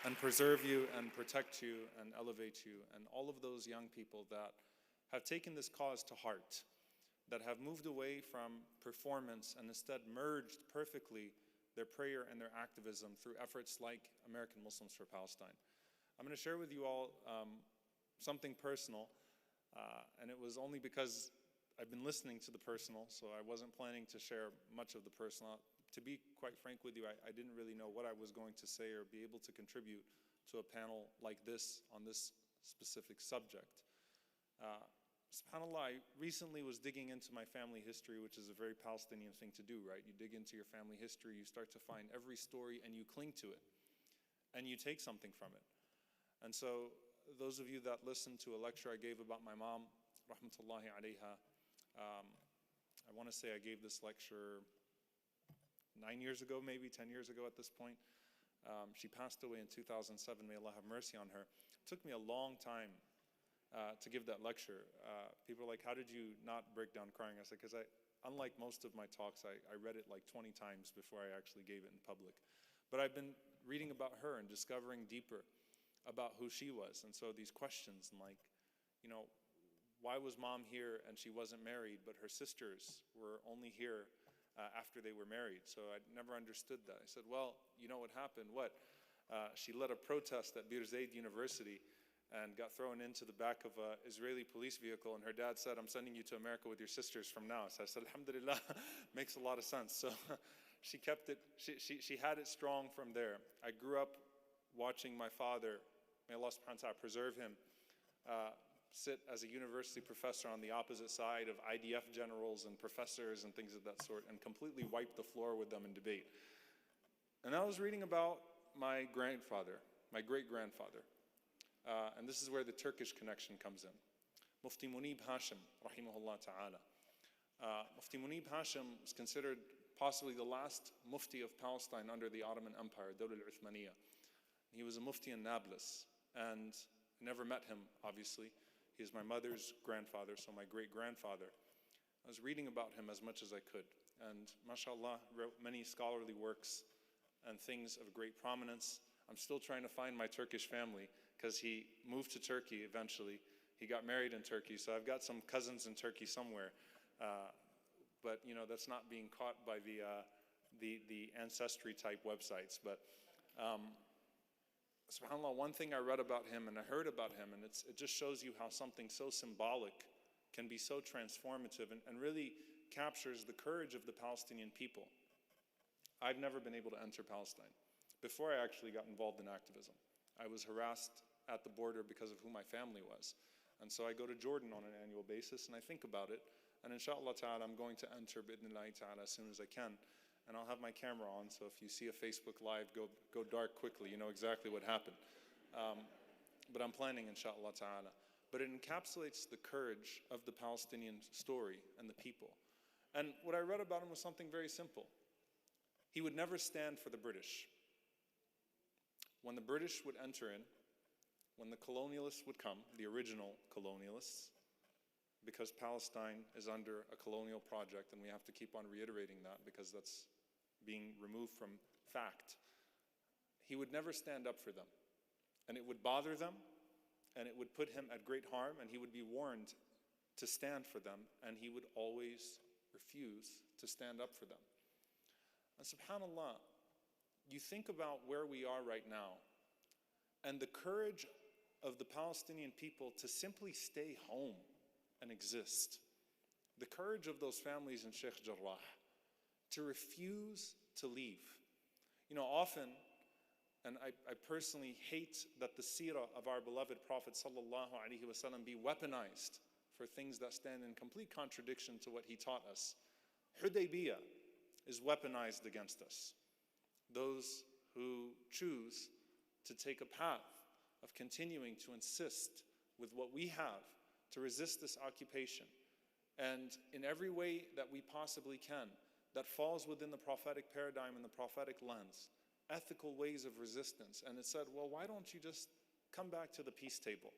And preserve you and protect you and elevate you and all of those young people that have taken this cause to heart, that have moved away from performance and instead merged perfectly their prayer and their activism through efforts like American Muslims for Palestine. I'm going to share with you all something personal, and it was only because I've been listening to the personal, so I wasn't planning to share much of the personal. To be quite frank with you, I didn't really know what I was going to say or be able to contribute to a panel like this on this specific subject. SubhanAllah, I recently was digging into my family history, which is a very Palestinian thing to do, right? You dig into your family history, you start to find every story and you cling to it, and you take something from it. And so those of you that listened to a lecture I gave about my mom, rahmatullahi alayha, I want to say I gave this lecture 9 years ago, maybe 10 years ago at this point. She passed away in 2007, may Allah have mercy on her. It took me a long time to give that lecture. People are like, how did you not break down crying? I said, because unlike most of my talks, I read it like 20 times before I actually gave it in public. But I've been reading about her and discovering deeper about who she was. And so these questions like, you know, why was mom here and she wasn't married, but her sisters were only here after they were married? So I never understood that. I said, well, you know what happened? What? She led a protest at Bir Zaid University and got thrown into the back of an Israeli police vehicle, and her dad said, I'm sending you to America with your sisters from now. So I said, alhamdulillah, makes a lot of sense. So she kept it, she had it strong from there. I grew up watching my father, may Allah subhanahu wa ta'ala preserve him, sit as a university professor on the opposite side of IDF generals and professors and things of that sort, and completely wipe the floor with them in debate. And I was reading about my grandfather, my great-grandfather, and this is where the Turkish connection comes in. Mufti Munib Hashim, rahimahullah ta'ala. Mufti Munib Hashim was considered possibly the last mufti of Palestine under the Ottoman Empire, Dawla al-Uthmaniyya. He was a mufti in Nablus, and I never met him, obviously. He is my mother's grandfather, so my great-grandfather. I was reading about him as much as I could, and mashallah, wrote many scholarly works and things of great prominence. I'm still trying to find my Turkish family, because he moved to Turkey eventually. He got married in Turkey, so I've got some cousins in Turkey somewhere. But you know, that's not being caught by the ancestry type websites. But SubhanAllah, one thing I read about him and I heard about him, and it just shows you how something so symbolic can be so transformative and really captures the courage of the Palestinian people. I've never been able to enter Palestine. Before I actually got involved in activism, I was harassed at the border because of who my family was. And so I go to Jordan on an annual basis and I think about it. And inshallah ta'ala, I'm going to enter bidnillahi ta'ala as soon as I can. And I'll have my camera on, so if you see a Facebook Live go dark quickly, you know exactly what happened. But I'm planning, inshallah ta'ala. But it encapsulates the courage of the Palestinian story and the people. And what I read about him was something very simple. He would never stand for the British. When the British would enter in, when the colonialists would come, the original colonialists, because Palestine is under a colonial project, and we have to keep on reiterating that because that's being removed from fact. He would never stand up for them, and it would bother them, and it would put him at great harm, and he would be warned to stand for them, and he would always refuse to stand up for them. And subhanAllah, you think about where we are right now, and the courage of the Palestinian people to simply stay home and exist. The courage of those families in Sheikh Jarrah to refuse to leave. You know, often And I personally hate that the seerah of our beloved Prophet sallallahu alaihi wasallam be weaponized for things that stand in complete contradiction to what he taught us. Hudaybiyah is weaponized against us. Those who choose to take a path of continuing to insist with what we have to resist this occupation, and in every way that we possibly can, that falls within the prophetic paradigm and the prophetic lens, ethical ways of resistance. And it said, well, why don't you just come back to the peace table?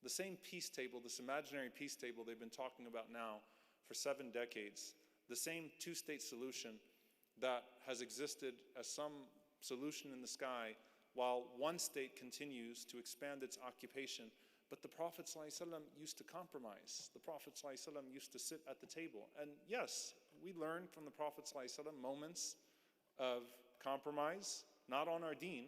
The same peace table, this imaginary peace table they've been talking about now for 7 decades, the same two-state solution that has existed as some solution in the sky while one state continues to expand its occupation. But the Prophet ﷺ used to compromise. The Prophet ﷺ used to sit at the table. And yes, we learn from the Prophet ﷺ moments of compromise, not on our deen,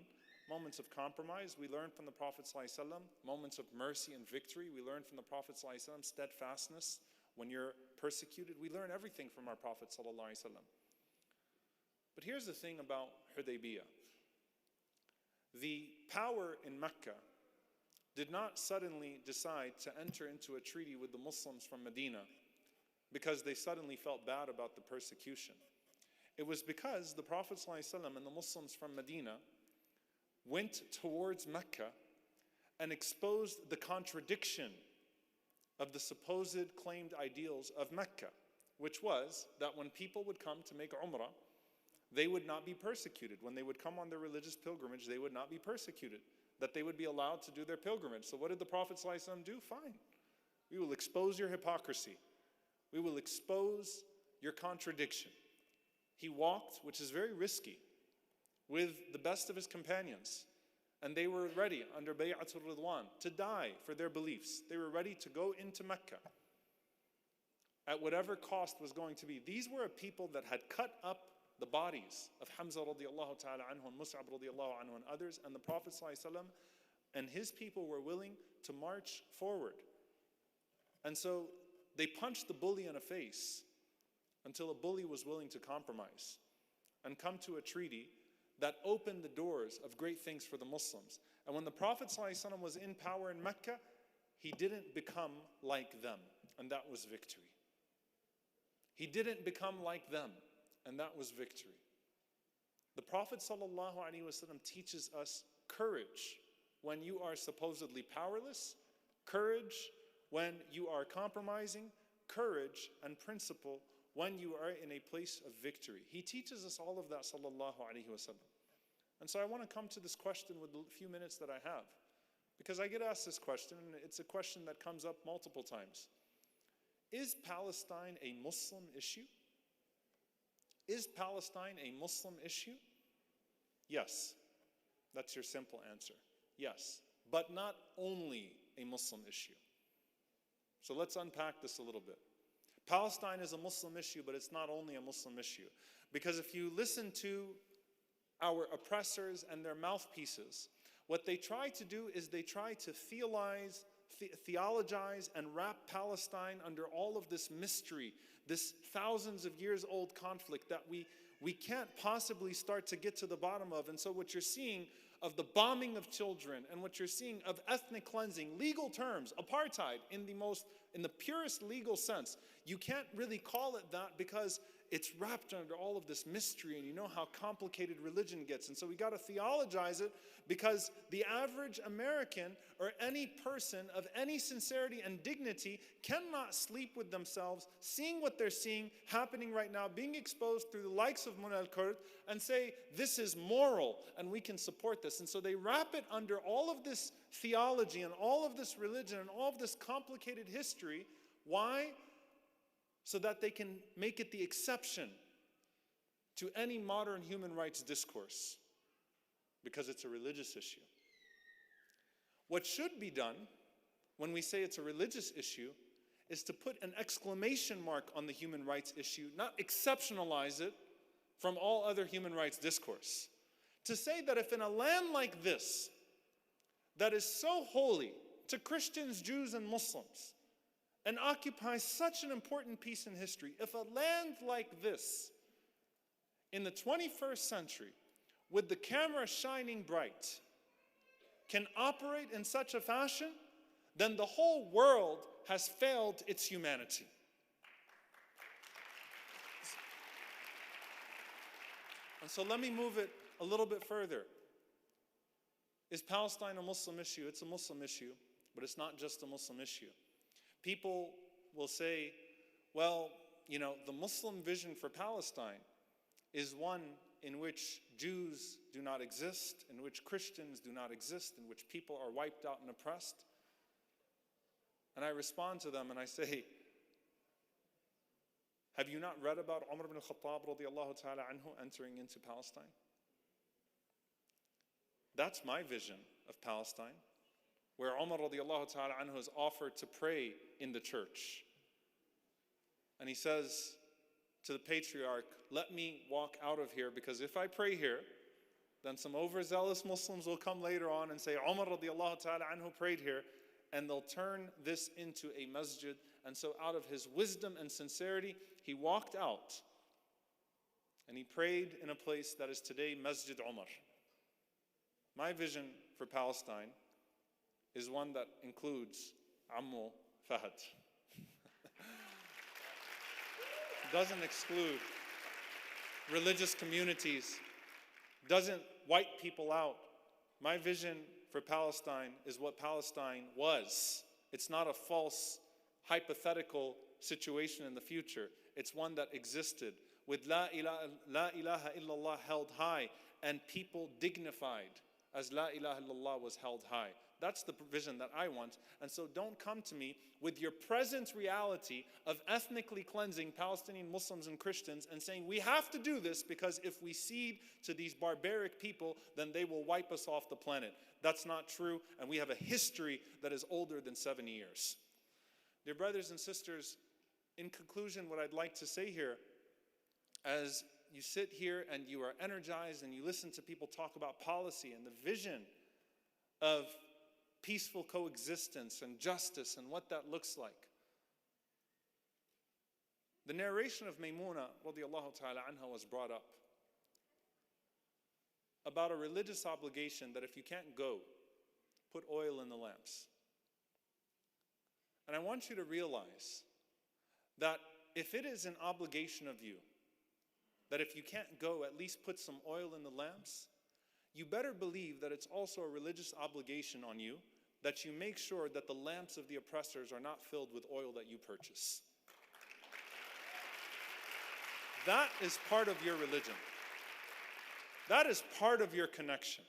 moments of compromise. We learn from the Prophet ﷺ moments of mercy and victory. We learn from the Prophet ﷺ steadfastness when you're persecuted. We learn everything from our Prophet ﷺ. But here's the thing about Hudaybiyah. The power in Mecca did not suddenly decide to enter into a treaty with the Muslims from Medina because they suddenly felt bad about the persecution. It was because the Prophet ﷺ and the Muslims from Medina went towards Mecca and exposed the contradiction of the supposed claimed ideals of Mecca, which was that when people would come to make Umrah, they would not be persecuted. When they would come on their religious pilgrimage, they would not be persecuted, that they would be allowed to do their pilgrimage. So what did the Prophet ﷺ do? Fine. We will expose your hypocrisy. We will expose your contradiction. He walked, which is very risky, with the best of his companions. And they were ready, under Bay'atul Ridwan, to die for their beliefs. They were ready to go into Mecca at whatever cost was going to be. These were a people that had cut up the bodies of Hamza radiallahu ta'ala anhu and Mus'ab radiallahu anhu and others, and the Prophet ﷺ and his people were willing to march forward. And so they punched the bully in the face until a bully was willing to compromise and come to a treaty that opened the doors of great things for the Muslims. And when the Prophet ﷺ was in power in Mecca, he didn't become like them, and that was victory. He didn't become like them, and that was victory. The Prophet ﷺ teaches us courage when you are supposedly powerless, courage when you are compromising, courage and principle when you are in a place of victory. He teaches us all of that, sallallahu alaihi wasallam. And so I want to come to this question with the few minutes that I have, because I get asked this question, and it's a question that comes up multiple times. Is Palestine a Muslim issue? Is Palestine a Muslim issue? Yes. That's your simple answer. Yes. But not only a Muslim issue. So let's unpack this a little bit. Palestine is a Muslim issue, but it's not only a Muslim issue. Because if you listen to our oppressors and their mouthpieces, what they try to do is they try to theologize and wrap Palestine under all of this mystery, this thousands of years old conflict that we can't possibly start to get to the bottom of. And so what you're seeing of the bombing of children, and what you're seeing of ethnic cleansing, legal terms, apartheid in the purest legal sense, you can't really call it that because it's wrapped under all of this mystery, and you know how complicated religion gets. And so we got to theologize it, because the average American or any person of any sincerity and dignity cannot sleep with themselves, seeing what they're seeing happening right now, being exposed through the likes of Mun al-Kurd, and say, this is moral and we can support this. And so they wrap it under all of this theology and all of this religion and all of this complicated history. Why? So that they can make it the exception to any modern human rights discourse, because it's a religious issue. What should be done when we say it's a religious issue is to put an exclamation mark on the human rights issue, not exceptionalize it from all other human rights discourse. To say that if in a land like this, that is so holy to Christians, Jews, and Muslims, and occupies such an important piece in history, if a land like this, in the 21st century, with the camera shining bright, can operate in such a fashion, then the whole world has failed its humanity. And so let me move it a little bit further. Is Palestine a Muslim issue? It's a Muslim issue, but it's not just a Muslim issue. People will say, well, you know, the Muslim vision for Palestine is one in which Jews do not exist, in which Christians do not exist, in which people are wiped out and oppressed. And I respond to them and I say, have you not read about Umar ibn al-Khattab radiallahu ta'ala anhu entering into Palestine? That's my vision of Palestine, where Umar radiallahu ta'ala anhu is offered to pray in the church. And he says to the patriarch, let me walk out of here, because if I pray here, then some overzealous Muslims will come later on and say, Umar radiallahu ta'ala anhu prayed here, and they'll turn this into a masjid. And so out of his wisdom and sincerity, he walked out and he prayed in a place that is today Masjid Umar. My vision for Palestine is one that includes Ammu Fahad. Doesn't exclude religious communities, doesn't wipe people out. My vision for Palestine is what Palestine was. It's not a false, hypothetical situation in the future. It's one that existed with La ilaha illallah held high and people dignified as La ilaha illallah was held high. That's the vision that I want. And so don't come to me with your present reality of ethnically cleansing Palestinian Muslims and Christians and saying we have to do this because if we cede to these barbaric people, then they will wipe us off the planet. That's not true, and we have a history that is older than 70 years. Dear brothers and sisters, in conclusion, what I'd like to say here, as you sit here and you are energized and you listen to people talk about policy and the vision of peaceful coexistence and justice and what that looks like. The narration of Maymuna radiallahu ta'ala anha was brought up about a religious obligation that if you can't go, put oil in the lamps. And I want you to realize that if it is an obligation of you, that if you can't go, at least put some oil in the lamps, you better believe that it's also a religious obligation on you that you make sure that the lamps of the oppressors are not filled with oil that you purchase. That is part of your religion. That is part of your connection.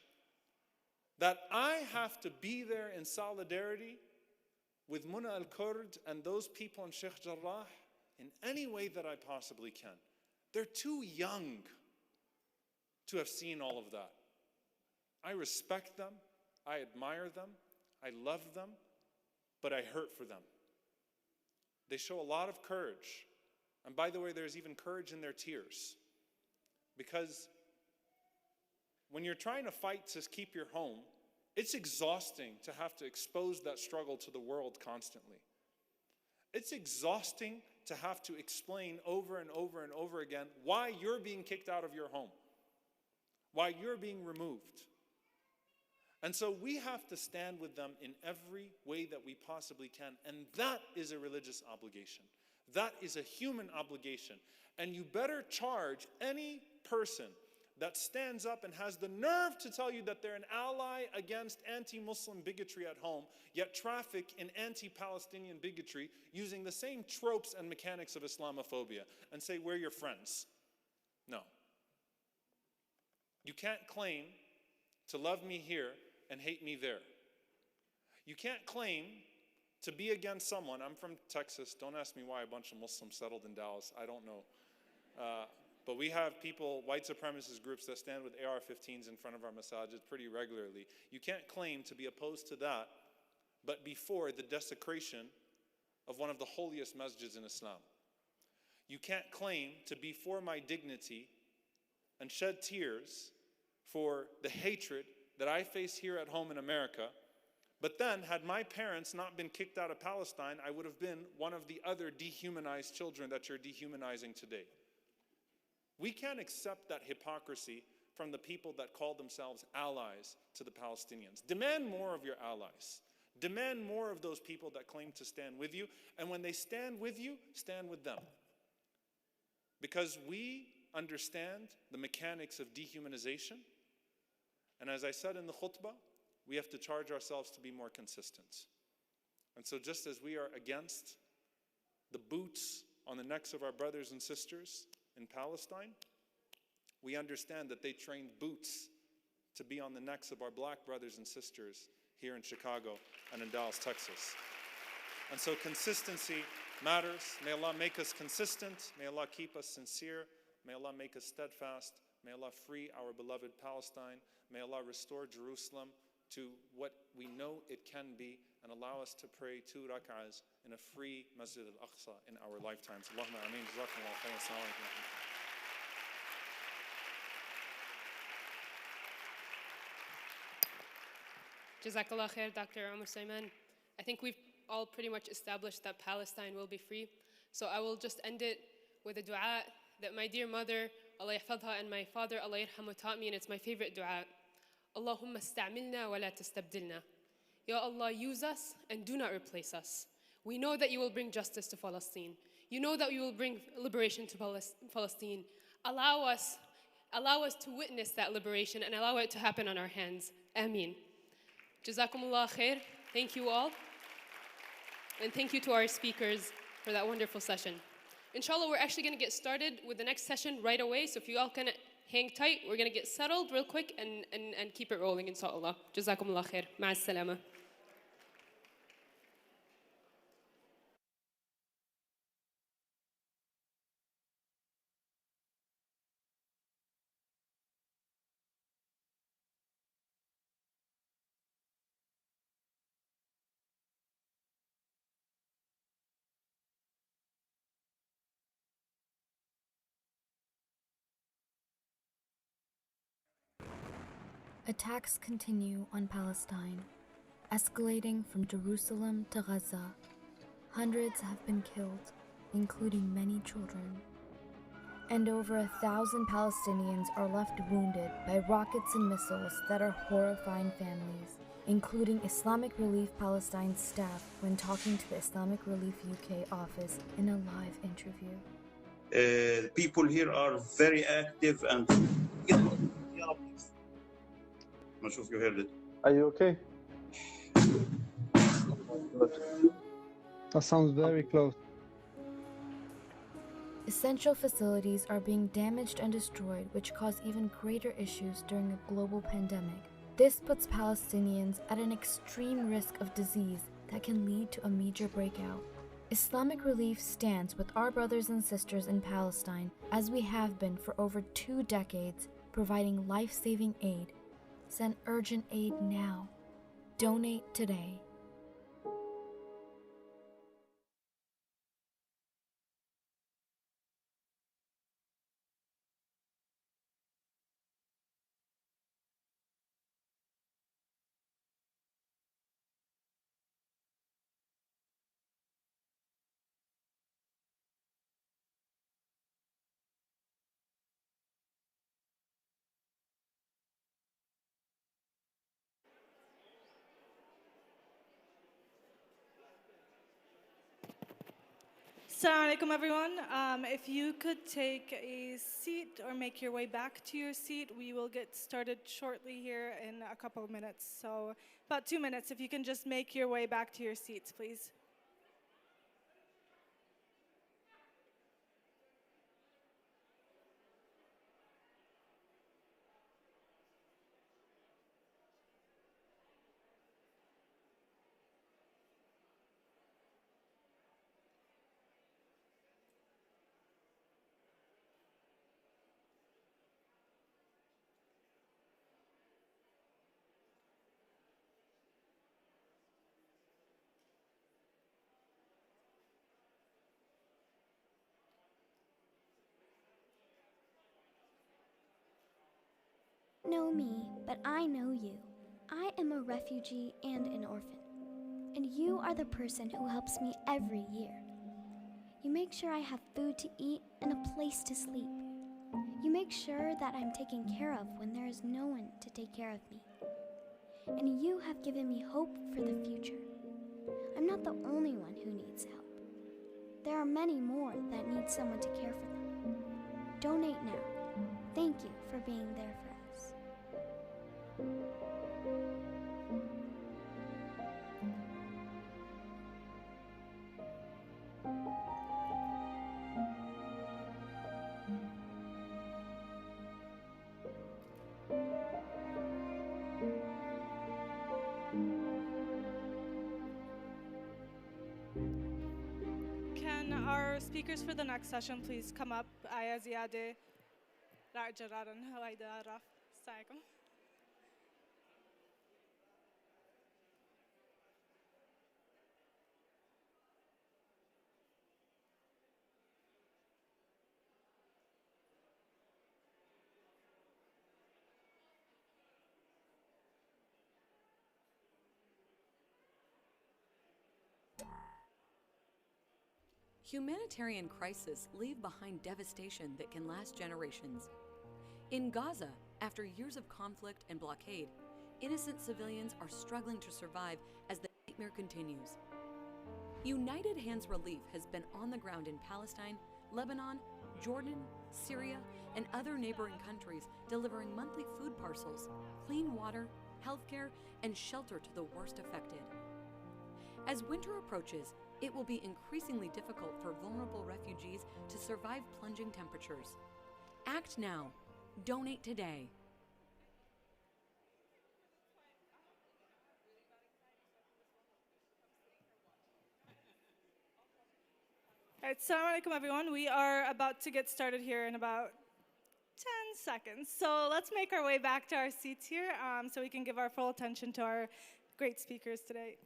That I have to be there in solidarity with Muna al-Kurd and those people in Sheikh Jarrah in any way that I possibly can. They're too young to have seen all of that. I respect them, I admire them, I love them, but I hurt for them. They show a lot of courage. And by the way, there's even courage in their tears. Because when you're trying to fight to keep your home, it's exhausting to have to expose that struggle to the world constantly. It's exhausting to have to explain over and over and over again why you're being kicked out of your home, why you're being removed. And so we have to stand with them in every way that we possibly can. And that is a religious obligation. That is a human obligation. And you better charge any person that stands up and has the nerve to tell you that they're an ally against anti-Muslim bigotry at home, yet traffic in anti-Palestinian bigotry using the same tropes and mechanics of Islamophobia, and say, we're your friends. No. You can't claim to love me here and hate me there. You can't claim to be against someone. I'm from Texas. Don't ask me why a bunch of Muslims settled in Dallas. I don't know. But we have people, white supremacist groups, that stand with AR-15s in front of our masajid pretty regularly. You can't claim to be opposed to that, but before the desecration of one of the holiest masjids in Islam. You can't claim to be for my dignity and shed tears for the hatred that I face here at home in America, but then, had my parents not been kicked out of Palestine, I would have been one of the other dehumanized children that you're dehumanizing today. We can't accept that hypocrisy from the people that call themselves allies to the Palestinians. Demand more of your allies. Demand more of those people that claim to stand with you. And when they stand with you, stand with them. Because we understand the mechanics of dehumanization. And as I said in the khutbah, we have to charge ourselves to be more consistent. And so just as we are against the boots on the necks of our brothers and sisters in Palestine, we understand that they trained boots to be on the necks of our black brothers and sisters here in Chicago and in Dallas, Texas. And so consistency matters. May Allah make us consistent. May Allah keep us sincere. May Allah make us steadfast. May Allah free our beloved Palestine. May Allah restore Jerusalem to what we know it can be and allow us to pray 2 rak'ahs in a free Masjid al-Aqsa in our lifetimes. Allahumma ameen. Jazakumullah khairan. Assalamu alaikum. Jazakallah khair, Dr. Umar Sulaiman. I think we've all pretty much established that Palestine will be free. So I will just end it with a dua that my dear mother, Allah yahfadha, and my father, Allah yarhamu, taught me, and it's my favorite dua. Allahumma sta'milna wa la tastabdilna. Ya Allah, use us and do not replace us. We know that you will bring justice to Palestine. You know that you will bring liberation to Palestine. Allow us to witness that liberation and allow it to happen on our hands. Ameen. Jazakumullah khair. Thank you all. And thank you to our speakers for that wonderful session. Inshallah, we're actually going to get started with the next session right away. So if you all can hang tight, we're going to get settled real quick and keep it rolling, inshallah. Jazakumullah khair. Ma'as salama. Attacks continue on Palestine, escalating from Jerusalem to Gaza. Hundreds have been killed, including many children. And over 1,000 Palestinians are left wounded by rockets and missiles that are horrifying families, including Islamic Relief Palestine staff when talking to the Islamic Relief UK office in a live interview. People here are very active and I'm not sure if you heard it. Are you okay? That sounds very close. Essential facilities are being damaged and destroyed, which cause even greater issues during a global pandemic. This puts Palestinians at an extreme risk of disease that can lead to a major breakout. Islamic Relief stands with our brothers and sisters in Palestine, as we have been for over 2 decades, providing life-saving aid. Send urgent aid now. Donate today. Assalamu alaikum, everyone. If you could take a seat or make your way back to your seat, we will get started shortly here in a couple of minutes. So about 2 minutes, if you can just make your way back to your seats, please. Know me, but I know you. I am a refugee and an orphan, and you are the person who helps me every year. You make sure I have food to eat and a place to sleep. You make sure that I'm taken care of when there is no one to take care of me. And you have given me hope for the future. I'm not the only one who needs help. There are many more that need someone to care for them. Donate now. Thank you for being there for us. Can our speakers for the next session please come up? Aya Ziadeh, Ra'a Jarrar, and Huwaida Raf. Assalamualaikum. Humanitarian crises leave behind devastation that can last generations. In Gaza, after years of conflict and blockade, innocent civilians are struggling to survive as the nightmare continues. United Hands Relief has been on the ground in Palestine, Lebanon, Jordan, Syria, and other neighboring countries, delivering monthly food parcels, clean water, healthcare, and shelter to the worst affected. As winter approaches, it will be increasingly difficult for vulnerable refugees to survive plunging temperatures. Act now. Donate today. All right, assalamu alaikum everyone. We are about to get started here in about 10 seconds. So let's make our way back to our seats here so we can give our full attention to our great speakers today.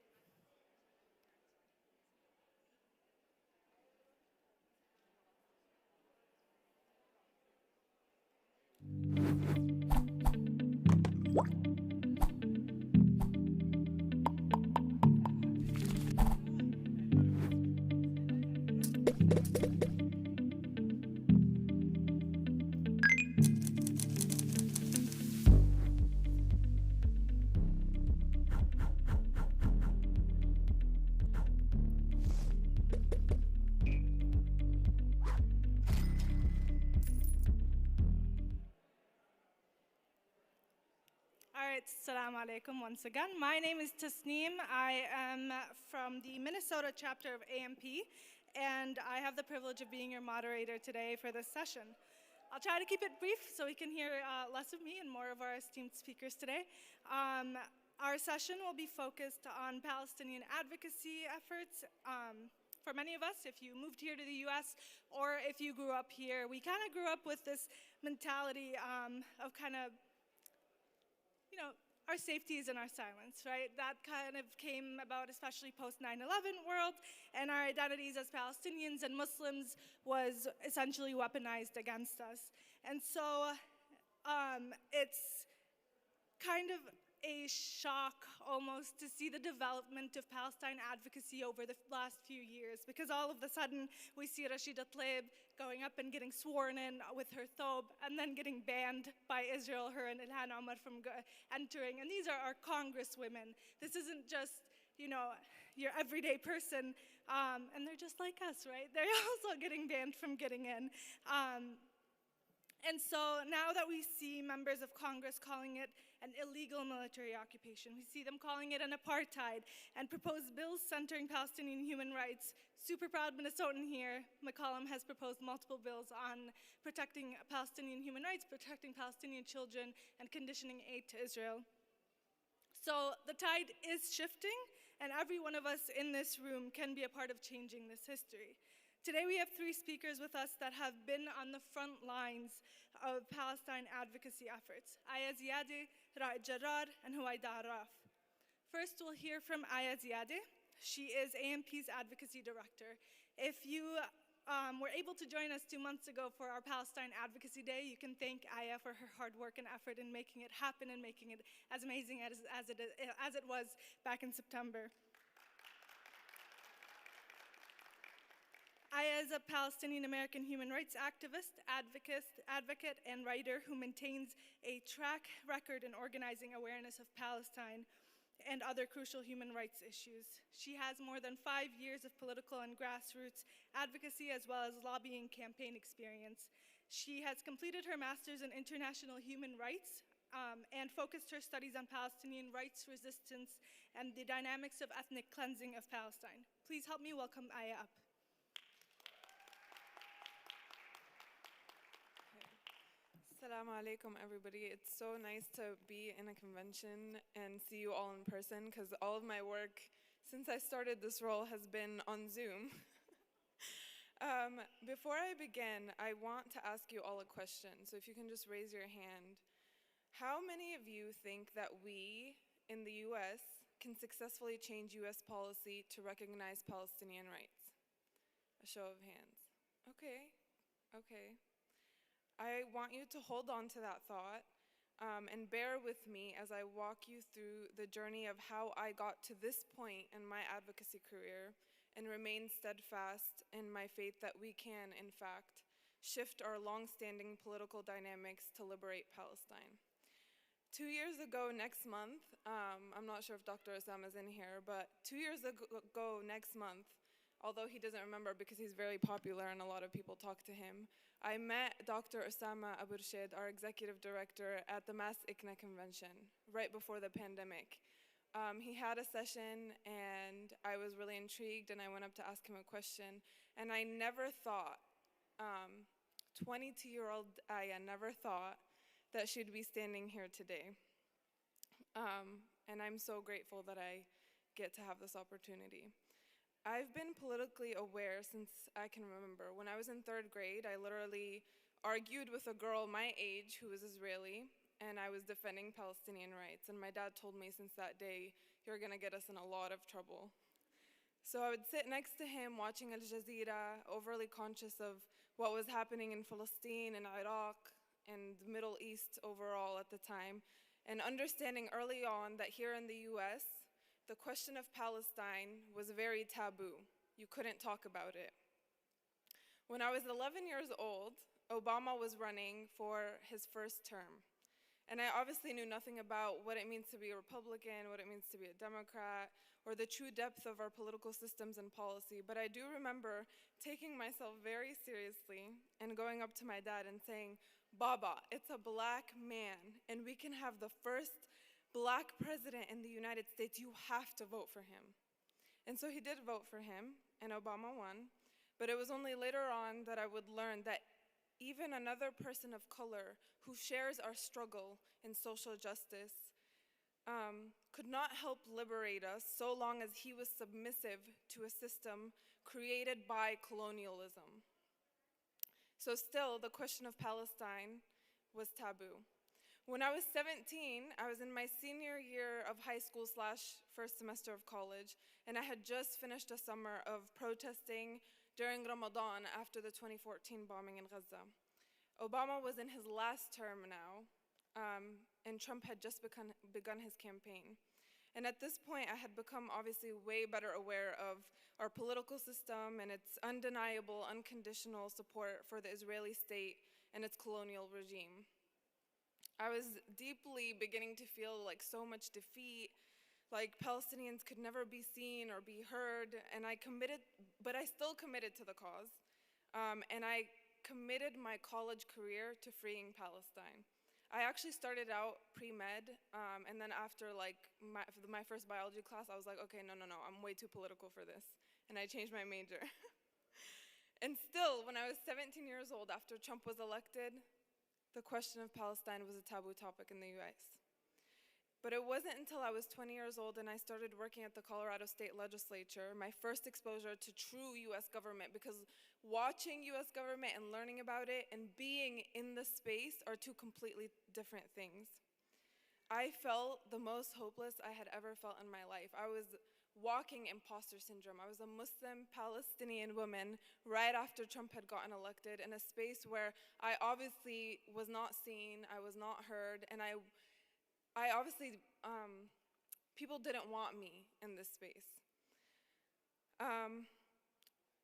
Assalamu alaikum once again. My name is Tasneem. I am from the Minnesota chapter of AMP, and I have the privilege of being your moderator today for this session. I'll try to keep it brief so we can hear less of me and more of our esteemed speakers today. Our session will be focused on Palestinian advocacy efforts. For many of us, if you moved here to the US or if you grew up here, we kind of grew up with this mentality of kind of, our safety is in our silence, right? That kind of came about especially post 9/11 world, and our identities as Palestinians and Muslims was essentially weaponized against us. And so it's kind of a shock almost to see the development of Palestine advocacy over the last few years, because all of a sudden we see Rashida Tlaib going up and getting sworn in with her thobe and then getting banned by Israel, her and Ilhan Omar from entering. And these are our congresswomen. This isn't just, your everyday person, and they're just like us, right? They're also getting banned from getting in. And so now that we see members of Congress calling it an illegal military occupation, we see them calling it an apartheid, and proposed bills centering Palestinian human rights. Super proud Minnesotan here, McCollum has proposed multiple bills on protecting Palestinian human rights, protecting Palestinian children, and conditioning aid to Israel. So the tide is shifting, and every one of us in this room can be a part of changing this history. Today we have 3 speakers with us that have been on the front lines of Palestine advocacy efforts: Aya Ziadeh, Ra'a Jarrar, and Huwaida Raf. First, we'll hear from Aya Ziadeh. She is AMP's advocacy director. If you were able to join us 2 months ago for our Palestine Advocacy Day, you can thank Aya for her hard work and effort in making it happen and making it as amazing as it was back in September. Aya is a Palestinian American human rights activist, advocate, and writer who maintains a track record in organizing awareness of Palestine and other crucial human rights issues. She has more than 5 years of political and grassroots advocacy as well as lobbying campaign experience. She has completed her master's in international human rights and focused her studies on Palestinian rights resistance and the dynamics of ethnic cleansing of Palestine. Please help me welcome Aya up. Assalamu alaikum, everybody. It's so nice to be in a convention and see you all in person because all of my work since I started this role has been on Zoom. Before I begin, I want to ask you all a question. So if you can just raise your hand. How many of you think that we in the US can successfully change US policy to recognize Palestinian rights? A show of hands. Okay. I want you to hold on to that thought and bear with me as I walk you through the journey of how I got to this point in my advocacy career and remain steadfast in my faith that we can, in fact, shift our long-standing political dynamics to liberate Palestine. 2 years ago next month, I'm not sure if Dr. Osama is in here, but 2 years ago next month, although he doesn't remember because he's very popular and a lot of people talk to him, I met Dr. Osama Abu Rashid, our executive director, at the Mass ICNA convention right before the pandemic. He had a session and I was really intrigued and I went up to ask him a question, and I never thought, 22-year-old Aya never thought that she'd be standing here today. And I'm so grateful that I get to have this opportunity. I've been politically aware since I can remember. When I was in 3rd grade, I literally argued with a girl my age who was Israeli, and I was defending Palestinian rights. And my dad told me since that day, you're gonna get us in a lot of trouble. So I would sit next to him watching Al Jazeera, overly conscious of what was happening in Palestine and Iraq and the Middle East overall at the time, and understanding early on that here in the US, the question of Palestine was very taboo. You couldn't talk about it. When I was 11 years old, Obama was running for his first term. And I obviously knew nothing about what it means to be a Republican, what it means to be a Democrat, or the true depth of our political systems and policy. But I do remember taking myself very seriously and going up to my dad and saying, "Baba, it's a black man, and we can have the first black president in the United States. You have to vote for him." And so he did vote for him, and Obama won. But it was only later on that I would learn that even another person of color who shares our struggle in social justice could not help liberate us so long as he was submissive to a system created by colonialism. So still, the question of Palestine was taboo. When I was 17, I was in my senior year of high school / first semester of college, and I had just finished a summer of protesting during Ramadan after the 2014 bombing in Gaza. Obama was in his last term now, and Trump had just begun his campaign. And at this point, I had become obviously way better aware of our political system and its undeniable, unconditional support for the Israeli state and its colonial regime. I was deeply beginning to feel like so much defeat, like Palestinians could never be seen or be heard, and I still committed to the cause, and I committed my college career to freeing Palestine. I actually started out pre-med, and then after my first biology class, I was like, okay, no, I'm way too political for this, and I changed my major. And still, when I was 17 years old, after Trump was elected, the question of Palestine was a taboo topic in the US. But it wasn't until I was 20 years old and I started working at the Colorado State Legislature, my first exposure to true US government, because watching US government and learning about it and being in the space are two completely different things. I felt the most hopeless I had ever felt in my life. I was walking imposter syndrome. I was a Muslim Palestinian woman right after Trump had gotten elected in a space where I obviously was not seen, I was not heard, and I obviously, people didn't want me in this space.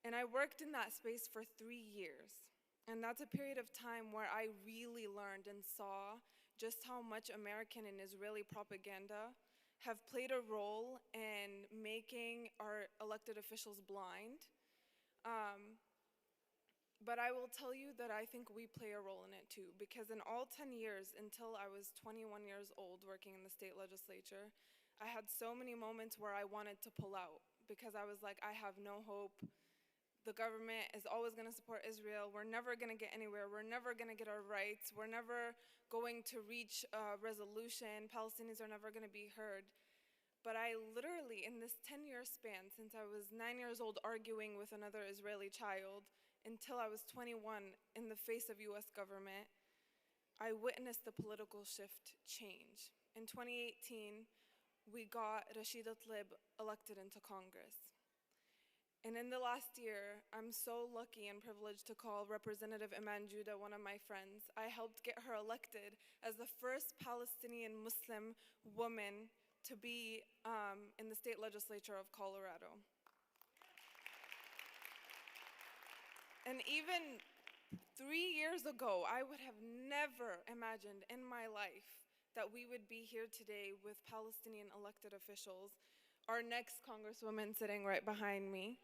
And I worked in that space for 3 years. And that's a period of time where I really learned and saw just how much American and Israeli propaganda have played a role in making our elected officials blind. But I will tell you that I think we play a role in it too, because in all 10 years, until I was 21 years old working in the state legislature, I had so many moments where I wanted to pull out, because I was like, I have no hope. The government is always going to support Israel. We're never going to get anywhere. We're never going to get our rights. We're never going to reach a resolution. Palestinians are never going to be heard. But I literally, in this 10-year span, since I was 9 years old arguing with another Israeli child, until I was 21 in the face of US government, I witnessed the political shift change. In 2018, we got Rashida Tlaib elected into Congress. And in the last year, I'm so lucky and privileged to call Representative Iman Juda one of my friends. I helped get her elected as the first Palestinian Muslim woman to be in the state legislature of Colorado. And even 3 years ago, I would have never imagined in my life that we would be here today with Palestinian elected officials. Our next congresswoman sitting right behind me.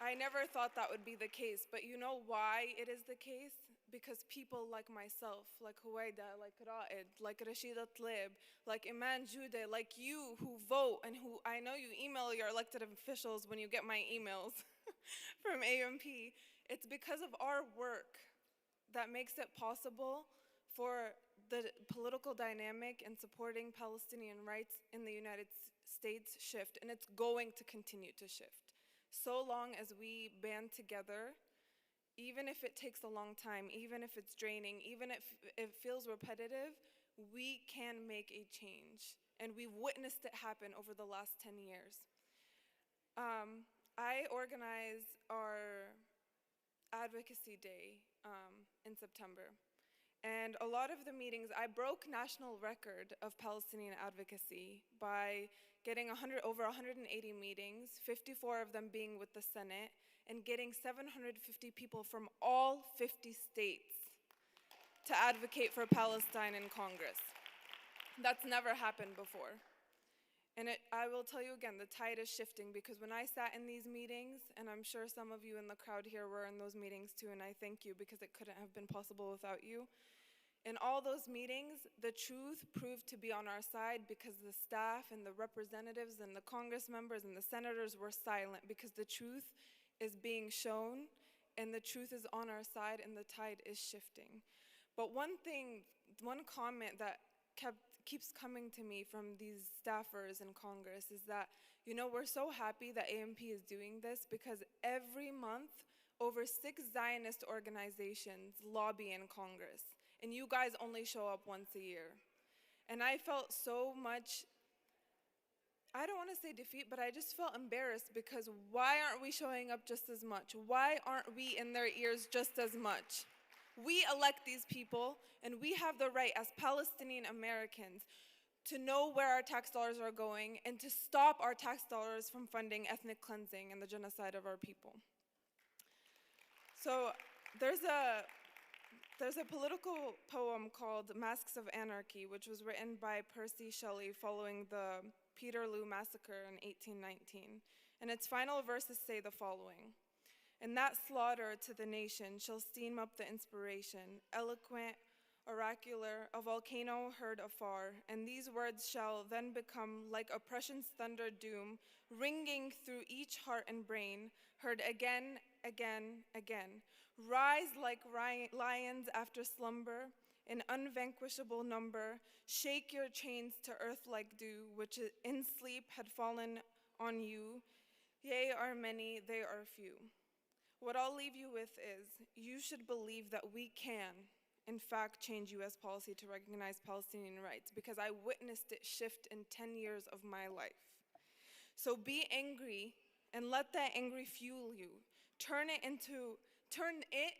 I never thought that would be the case, but you know why it is the case? Because people like myself, like Huwaida, like Ra'id, like Rashida Tlaib, like Iman Jude, like you who vote and who I know you email your elected officials when you get my emails from AMP. It's because of our work that makes it possible for the political dynamic and supporting Palestinian rights in the United States shift, and it's going to continue to shift. So long as we band together, even if it takes a long time, even if it's draining, even if it feels repetitive, we can make a change. And we've witnessed it happen over the last 10 years. I organize our advocacy day in September. And a lot of the meetings, I broke national record of Palestinian advocacy by getting over 180 meetings, 54 of them being with the Senate, and getting 750 people from all 50 states to advocate for Palestine in Congress. That's never happened before. And I will tell you again, the tide is shifting, because when I sat in these meetings, and I'm sure some of you in the crowd here were in those meetings too, and I thank you because it couldn't have been possible without you. In all those meetings, the truth proved to be on our side because the staff and the representatives and the Congress members and the senators were silent, because the truth is being shown and the truth is on our side and the tide is shifting. But one comment that keeps coming to me from these staffers in Congress is that, you know, we're so happy that AMP is doing this because every month over 6 Zionist organizations lobby in Congress. And you guys only show up once a year. And I felt so much, I don't want to say defeat, but I just felt embarrassed, because why aren't we showing up just as much? Why aren't we in their ears just as much? We elect these people, and we have the right as Palestinian Americans to know where our tax dollars are going and to stop our tax dollars from funding ethnic cleansing and the genocide of our people. So there's a political poem called Masks of Anarchy, which was written by Percy Shelley following the Peterloo Massacre in 1819. And its final verses say the following: "In that slaughter to the nation shall steam up the inspiration, eloquent, oracular, a volcano heard afar, and these words shall then become like oppression's thunder doom, ringing through each heart and brain, heard again, again, again. Rise like lions after slumber, in unvanquishable number, shake your chains to earth like dew, which in sleep had fallen on you. Ye are many, they are few." What I'll leave you with is, you should believe that we can, in fact, change US policy to recognize Palestinian rights, because I witnessed it shift in 10 years of my life. So be angry and let that anger fuel you. Turn it,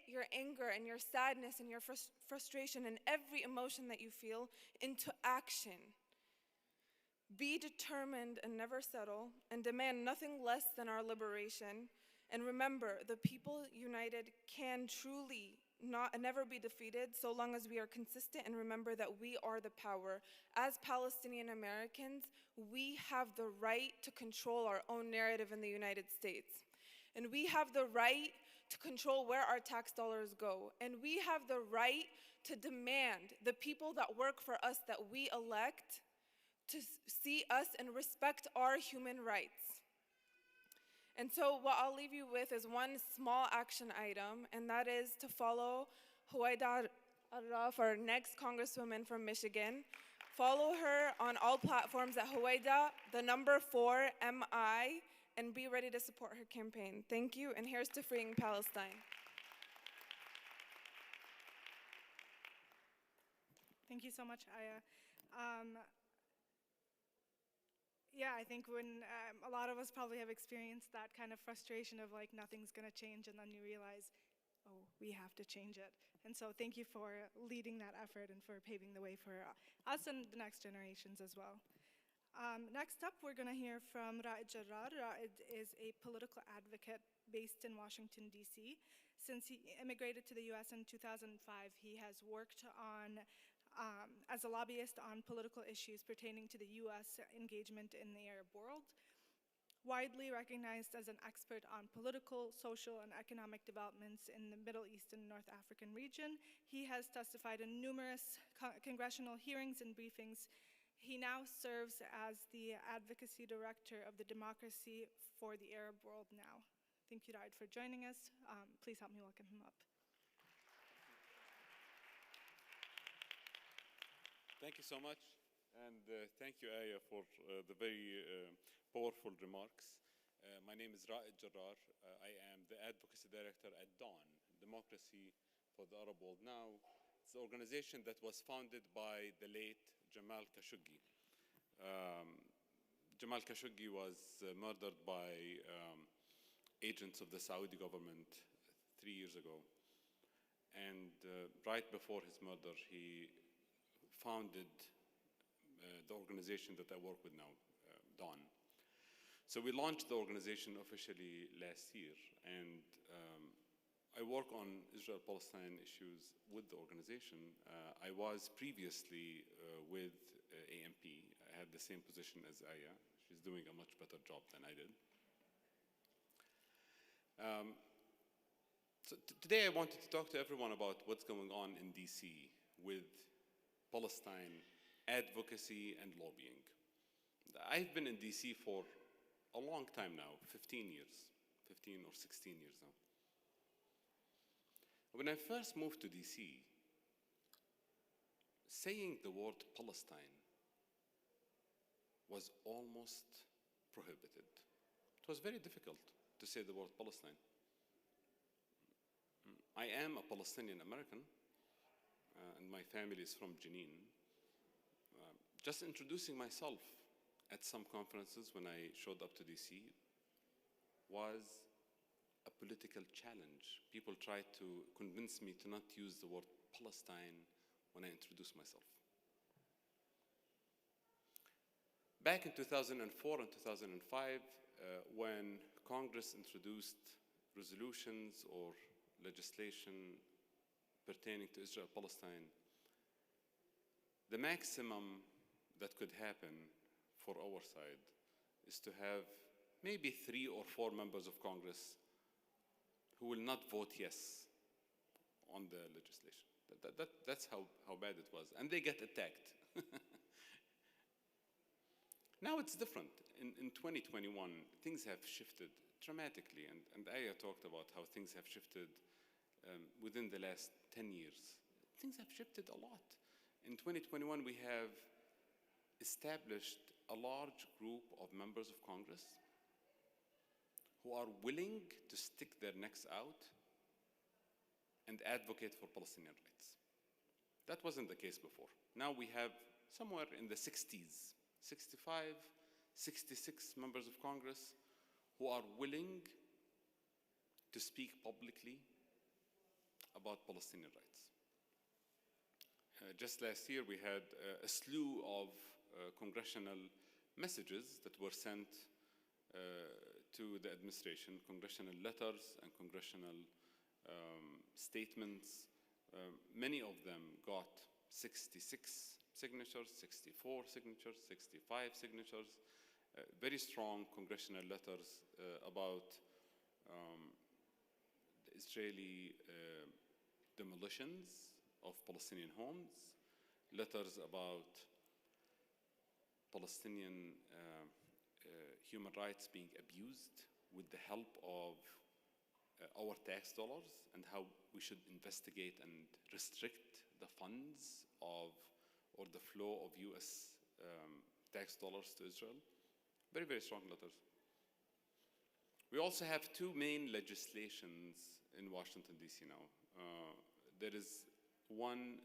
your anger and your sadness and your frustration and every emotion that you feel into action. Be determined and never settle, and demand nothing less than our liberation. And remember, the people united can truly never be defeated so long as we are consistent and remember that we are the power. As Palestinian Americans, we have the right to control our own narrative in the United States. And we have the right to control where our tax dollars go. And we have the right to demand the people that work for us, that we elect, to see us and respect our human rights. And so what I'll leave you with is one small action item, and that is to follow Huwaida Arraf, our next Congresswoman from Michigan. Follow her on all platforms at Huwaida, the number 4 MI, and be ready to support her campaign. Thank you, and here's to freeing Palestine. Thank you so much, Aya. Yeah, I think when a lot of us probably have experienced that kind of frustration of like nothing's gonna change, and then you realize, oh, we have to change it. And so thank you for leading that effort and for paving the way for us and the next generations as well. Next up, we're gonna hear from Ra'id Jarrar. Ra'id is a political advocate based in Washington, D.C. Since he immigrated to the U.S. in 2005, he has worked on as a lobbyist on political issues pertaining to the U.S. engagement in the Arab world. Widely recognized as an expert on political, social, and economic developments in the Middle East and North African region, he has testified in numerous congressional hearings and briefings. He now serves as the advocacy director of the Democracy for the Arab World Now. Thank you, Ra'id, for joining us. Please help me welcome him up. Thank you so much, and thank you, Aya, for the very powerful remarks. My name is Ra'id Jarrar. I am the Advocacy Director at DAWN, Democracy for the Arab World Now. It's an organization that was founded by the late Jamal Khashoggi. Jamal Khashoggi was murdered by agents of the Saudi government 3 years ago. And right before his murder, he founded the organization that I work with now, DAWN. So we launched the organization officially last year, and I work on Israel-Palestine issues with the organization. I was previously with AMP. I had the same position as Aya. She's doing a much better job than I did. So today I wanted to talk to everyone about what's going on in DC with Palestine advocacy and lobbying. I've been in DC for a long time now, 15 years, 15 or 16 years now. When I first moved to DC, saying the word Palestine was almost prohibited. It was very difficult to say the word Palestine. I am a Palestinian American, and my family is from Jenin. Just introducing myself at some conferences when I showed up to DC was a political challenge. People tried to convince me to not use the word Palestine when I introduced myself. Back in 2004 and 2005, when Congress introduced resolutions or legislation pertaining to Israel-Palestine, the maximum that could happen for our side is to have maybe 3 or 4 members of Congress who will not vote yes on the legislation. That's how bad it was. And they get attacked. Now it's different. In 2021, things have shifted dramatically. And Aya talked about how things have shifted within the last 10 years. Things have shifted a lot. In 2021, we have established a large group of members of Congress who are willing to stick their necks out and advocate for Palestinian rights. That wasn't the case before. Now we have somewhere in the 60s, 65, 66 members of Congress who are willing to speak publicly about Palestinian rights. Just last year, we had a slew of congressional messages that were sent to the administration, congressional letters and congressional statements. Many of them got 66 signatures, 64 signatures, 65 signatures, very strong congressional letters about the Israeli demolitions of Palestinian homes, letters about Palestinian human rights being abused with the help of our tax dollars, and how we should investigate and restrict the funds of, or the flow of US tax dollars to Israel. Very, very strong letters. We also have two main legislations in Washington, D.C. now. There is one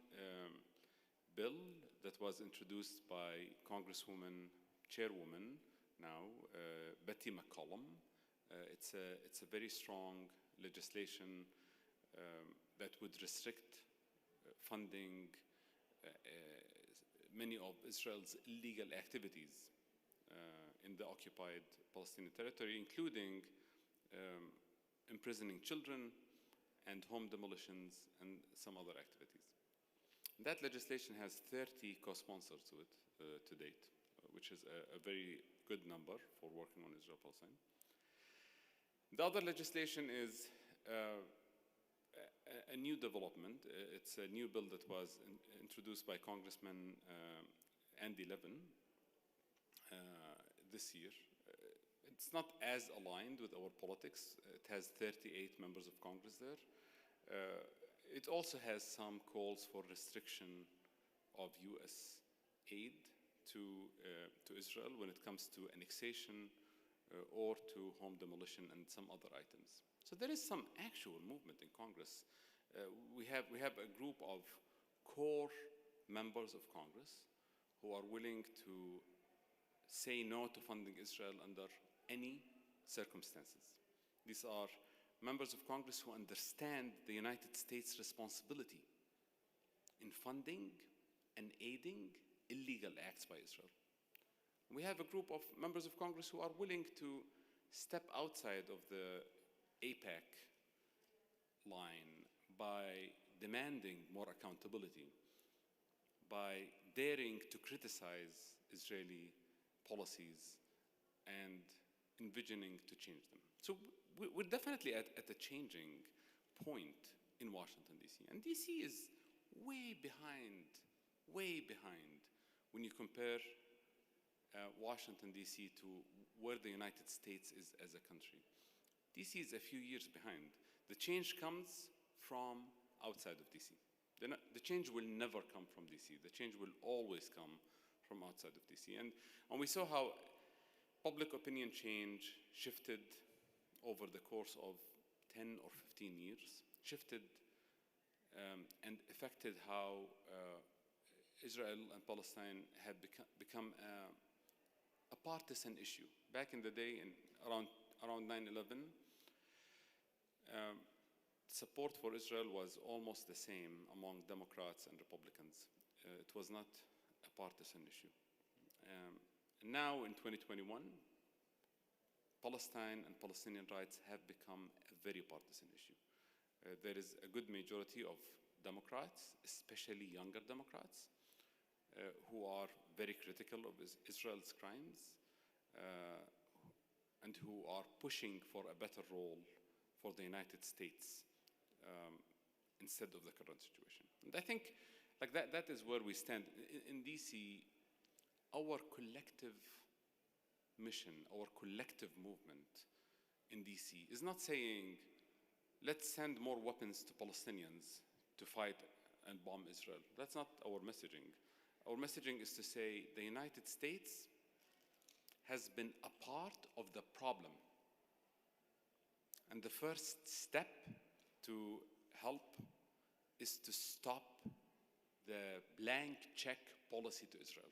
bill that was introduced by Congresswoman, Chairwoman now, Betty McCollum. It's a very strong legislation that would restrict funding many of Israel's illegal activities in the occupied Palestinian territory, including imprisoning children and home demolitions and some other activities. That legislation has 30 co-sponsors to it to date, which is a very good number for working on Israel-Palestine. The other legislation is a new development. It's a new bill that was introduced by Congressman Andy Levin this year. It's not as aligned with our politics. It has 38 members of Congress there. It also has some calls for restriction of US aid to Israel when it comes to annexation or to home demolition and some other items. So there is some actual movement in Congress. We have a group of core members of Congress who are willing to say no to funding Israel under any circumstances. These are members of Congress who understand the United States' responsibility in funding and aiding illegal acts by Israel. We have a group of members of Congress who are willing to step outside of the AIPAC line by demanding more accountability, by daring to criticize Israeli policies and envisioning to change them. So we're definitely at a changing point in Washington, D.C. And D.C. is way behind when you compare Washington, D.C. to where the United States is as a country. D.C. is a few years behind. The change comes from outside of D.C. The change will never come from D.C. The change will always come from outside of D.C. And we saw how public opinion change shifted over the course of 10 or 15 years, shifted and affected how Israel and Palestine had become a partisan issue. Back in the day, around 9/11, support for Israel was almost the same among Democrats and Republicans. It was not a partisan issue. Now in 2021, Palestine and Palestinian rights have become a very partisan issue. There is a good majority of Democrats, especially younger Democrats, who are very critical of Israel's crimes and who are pushing for a better role for the United States instead of the current situation. And I think that is where we stand. In DC, our collective mission, our collective movement in DC is not saying, let's send more weapons to Palestinians to fight and bomb Israel. That's not our messaging. Our messaging is to say the United States has been a part of the problem. And the first step to help is to stop the blank check policy to Israel.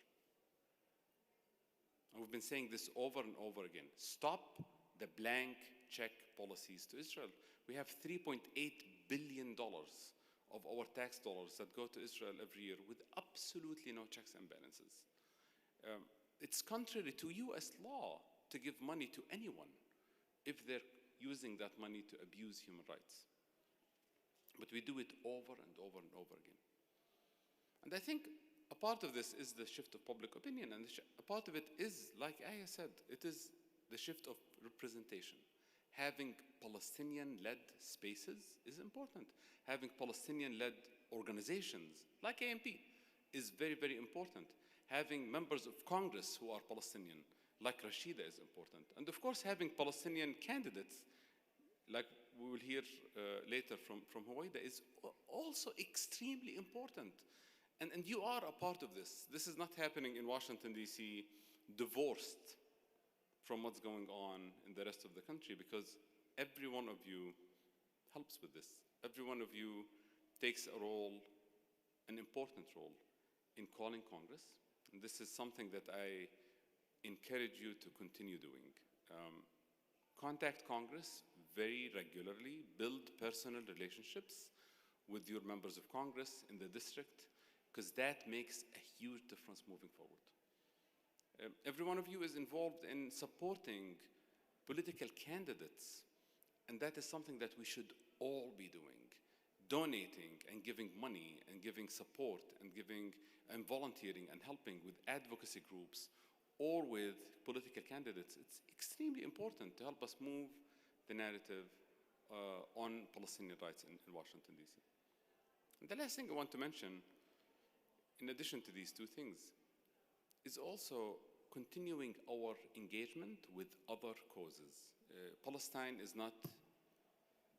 And we've been saying this over and over again. Stop the blank check policies to Israel. We have $3.8 billion of our tax dollars that go to Israel every year with absolutely no checks and balances. it's contrary to US law to give money to anyone if they're using that money to abuse human rights. But we do it over and over and over again. And I think a part of this is the shift of public opinion, and a part of it is, like Aya said, it is the shift of representation. Having Palestinian-led spaces is important. Having Palestinian-led organizations, like AMP, is very, very important. Having members of Congress who are Palestinian, like Rashida, is important. And of course, having Palestinian candidates, like we will hear later from Huwaida, is also extremely important. And you are a part of this. This is not happening in Washington, D.C., divorced from what's going on in the rest of the country, because every one of you helps with this. Every one of you takes a role, an important role, in calling Congress. And this is something that I encourage you to continue doing. Contact Congress very regularly, build personal relationships with your members of Congress in the district, because that makes a huge difference moving forward. Every one of you is involved in supporting political candidates, and that is something that we should all be doing. Donating and giving money and giving support and giving and volunteering and helping with advocacy groups or with political candidates. It's extremely important to help us move the narrative on Palestinian rights in Washington, D.C. And the last thing I want to mention, in addition to these two things, is also continuing our engagement with other causes. Palestine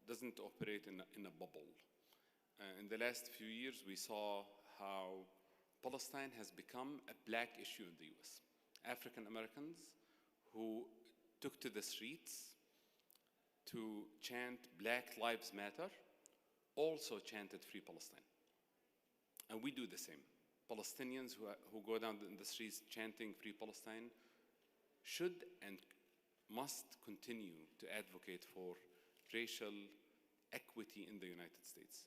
doesn't operate in a bubble. In the last few years, we saw how Palestine has become a black issue in the US. African Americans who took to the streets to chant Black Lives Matter also chanted Free Palestine. And we do the same. Palestinians who go down in the streets chanting Free Palestine should and must continue to advocate for racial equity in the United States.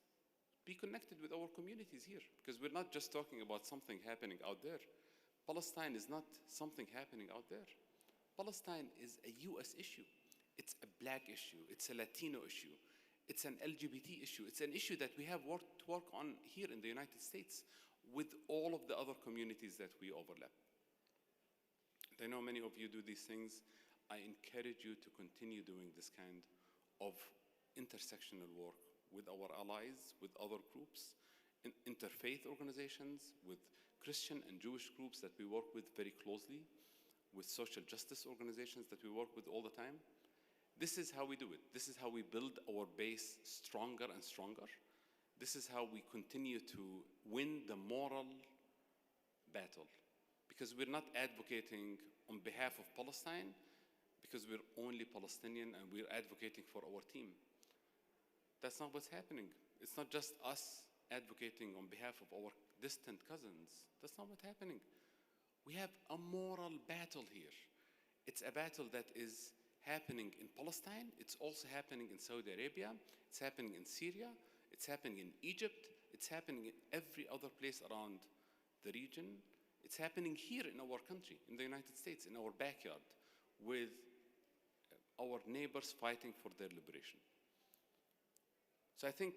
Be connected with our communities here, because we're not just talking about something happening out there. Palestine is not something happening out there. Palestine is a US issue. It's a black issue. It's a Latino issue. It's an LGBT issue. It's an issue that we have worked to work on here in the United States with all of the other communities that we overlap. I know many of you do these things. I encourage you to continue doing this kind of intersectional work with our allies, with other groups, interfaith organizations, with Christian and Jewish groups that we work with very closely, with social justice organizations that we work with all the time. This is how we do it. This is how we build our base stronger and stronger. This is how we continue to win the moral battle. Because we're not advocating on behalf of Palestine, because we're only Palestinian and we're advocating for our team. That's not what's happening. It's not just us advocating on behalf of our distant cousins. That's not what's happening. We have a moral battle here. It's a battle that is happening in Palestine. It's also happening in Saudi Arabia. It's happening in Syria. It's happening in Egypt. It's happening in every other place around the region. It's happening here in our country, in the United States, in our backyard, with our neighbors fighting for their liberation. So I think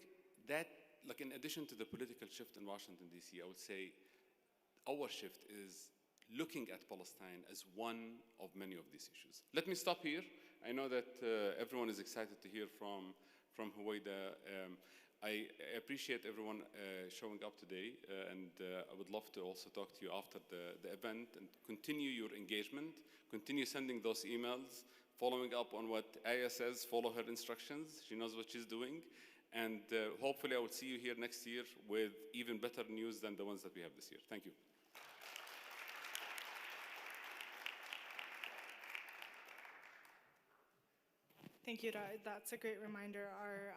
that, like, in addition to the political shift in Washington, D.C., I would say our shift is looking at Palestine as one of many of these issues. Let me stop here. I know that everyone is excited to hear from Huwaida. I appreciate everyone showing up today, and I would love to also talk to you after the event and continue your engagement, continue sending those emails, following up on what Aya says, follow her instructions. She knows what she's doing. And hopefully I will see you here next year with even better news than the ones that we have this year. Thank you. Thank you, that's a great reminder. Our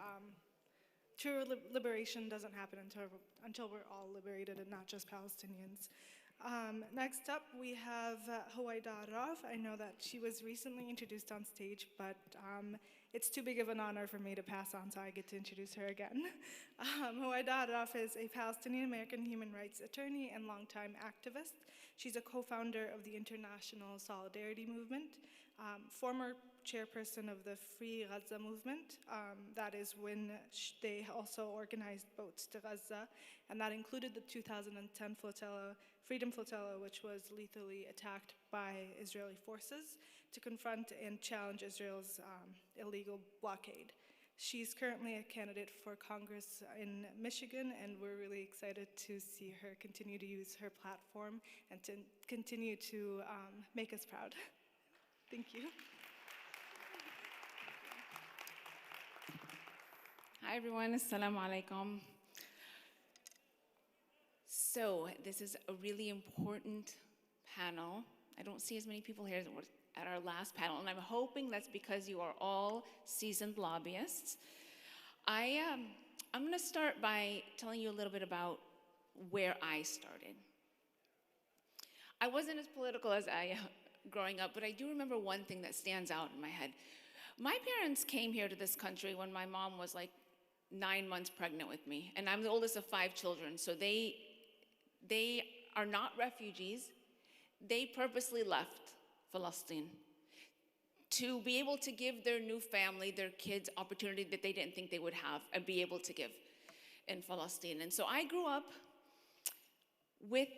true liberation doesn't happen until we're all liberated and not just Palestinians. Next up, we have Huwaida Araf. I know that she was recently introduced on stage, but it's too big of an honor for me to pass on, so I get to introduce her again. Huwaida Araf is a Palestinian-American human rights attorney and longtime activist. She's a co-founder of the International Solidarity Movement, former chairperson of the Free Gaza movement. That is when they also organized boats to Gaza, and that included the 2010 flotilla, Freedom Flotilla, which was lethally attacked by Israeli forces to confront and challenge Israel's illegal blockade. She's currently a candidate for Congress in Michigan, and we're really excited to see her continue to use her platform and to continue to make us proud. Thank you. Hi everyone, assalamu alaikum. So this is a really important panel. I don't see as many people here as at our last panel, and I'm hoping that's because you are all seasoned lobbyists. I'm gonna start by telling you a little bit about where I started. I wasn't as political as I growing up, but I do remember one thing that stands out in my head. My parents came here to this country when my mom was like 9 months pregnant with me, and I'm the oldest of 5 children, so they are not refugees. They purposely left Palestine to be able to give their new family, their kids, opportunity that they didn't think they would have and be able to give in Palestine. And so I grew up with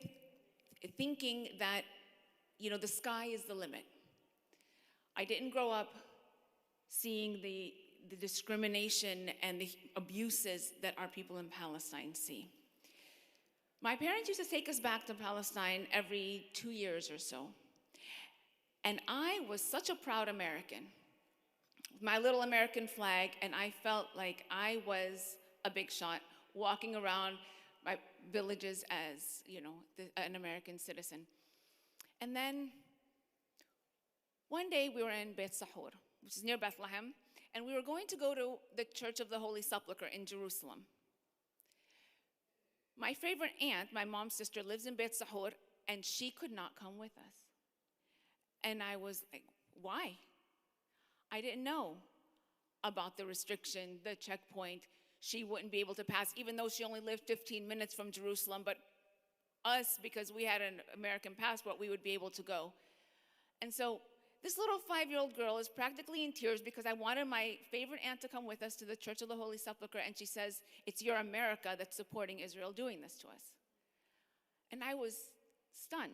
thinking that, you know, the sky is the limit. I didn't grow up seeing the discrimination and the abuses that our people in Palestine see. My parents used to take us back to Palestine every 2 years or so. And I was such a proud American, with my little American flag, and I felt like I was a big shot walking around my villages as, you know, an American citizen. And then one day we were in Beit Sahur, which is near Bethlehem, and we were going to go to the Church of the Holy Sepulchre in Jerusalem. My favorite aunt, my mom's sister, lives in Beit Sahur, and she could not come with us. And I was like, why? I didn't know about the restriction, the checkpoint. She wouldn't be able to pass, even though she only lived 15 minutes from Jerusalem. But us, because we had an American passport, we would be able to go. And so this little 5-year-old girl is practically in tears because I wanted my favorite aunt to come with us to the Church of the Holy Sepulchre, and she says, it's your America that's supporting Israel doing this to us. And I was stunned.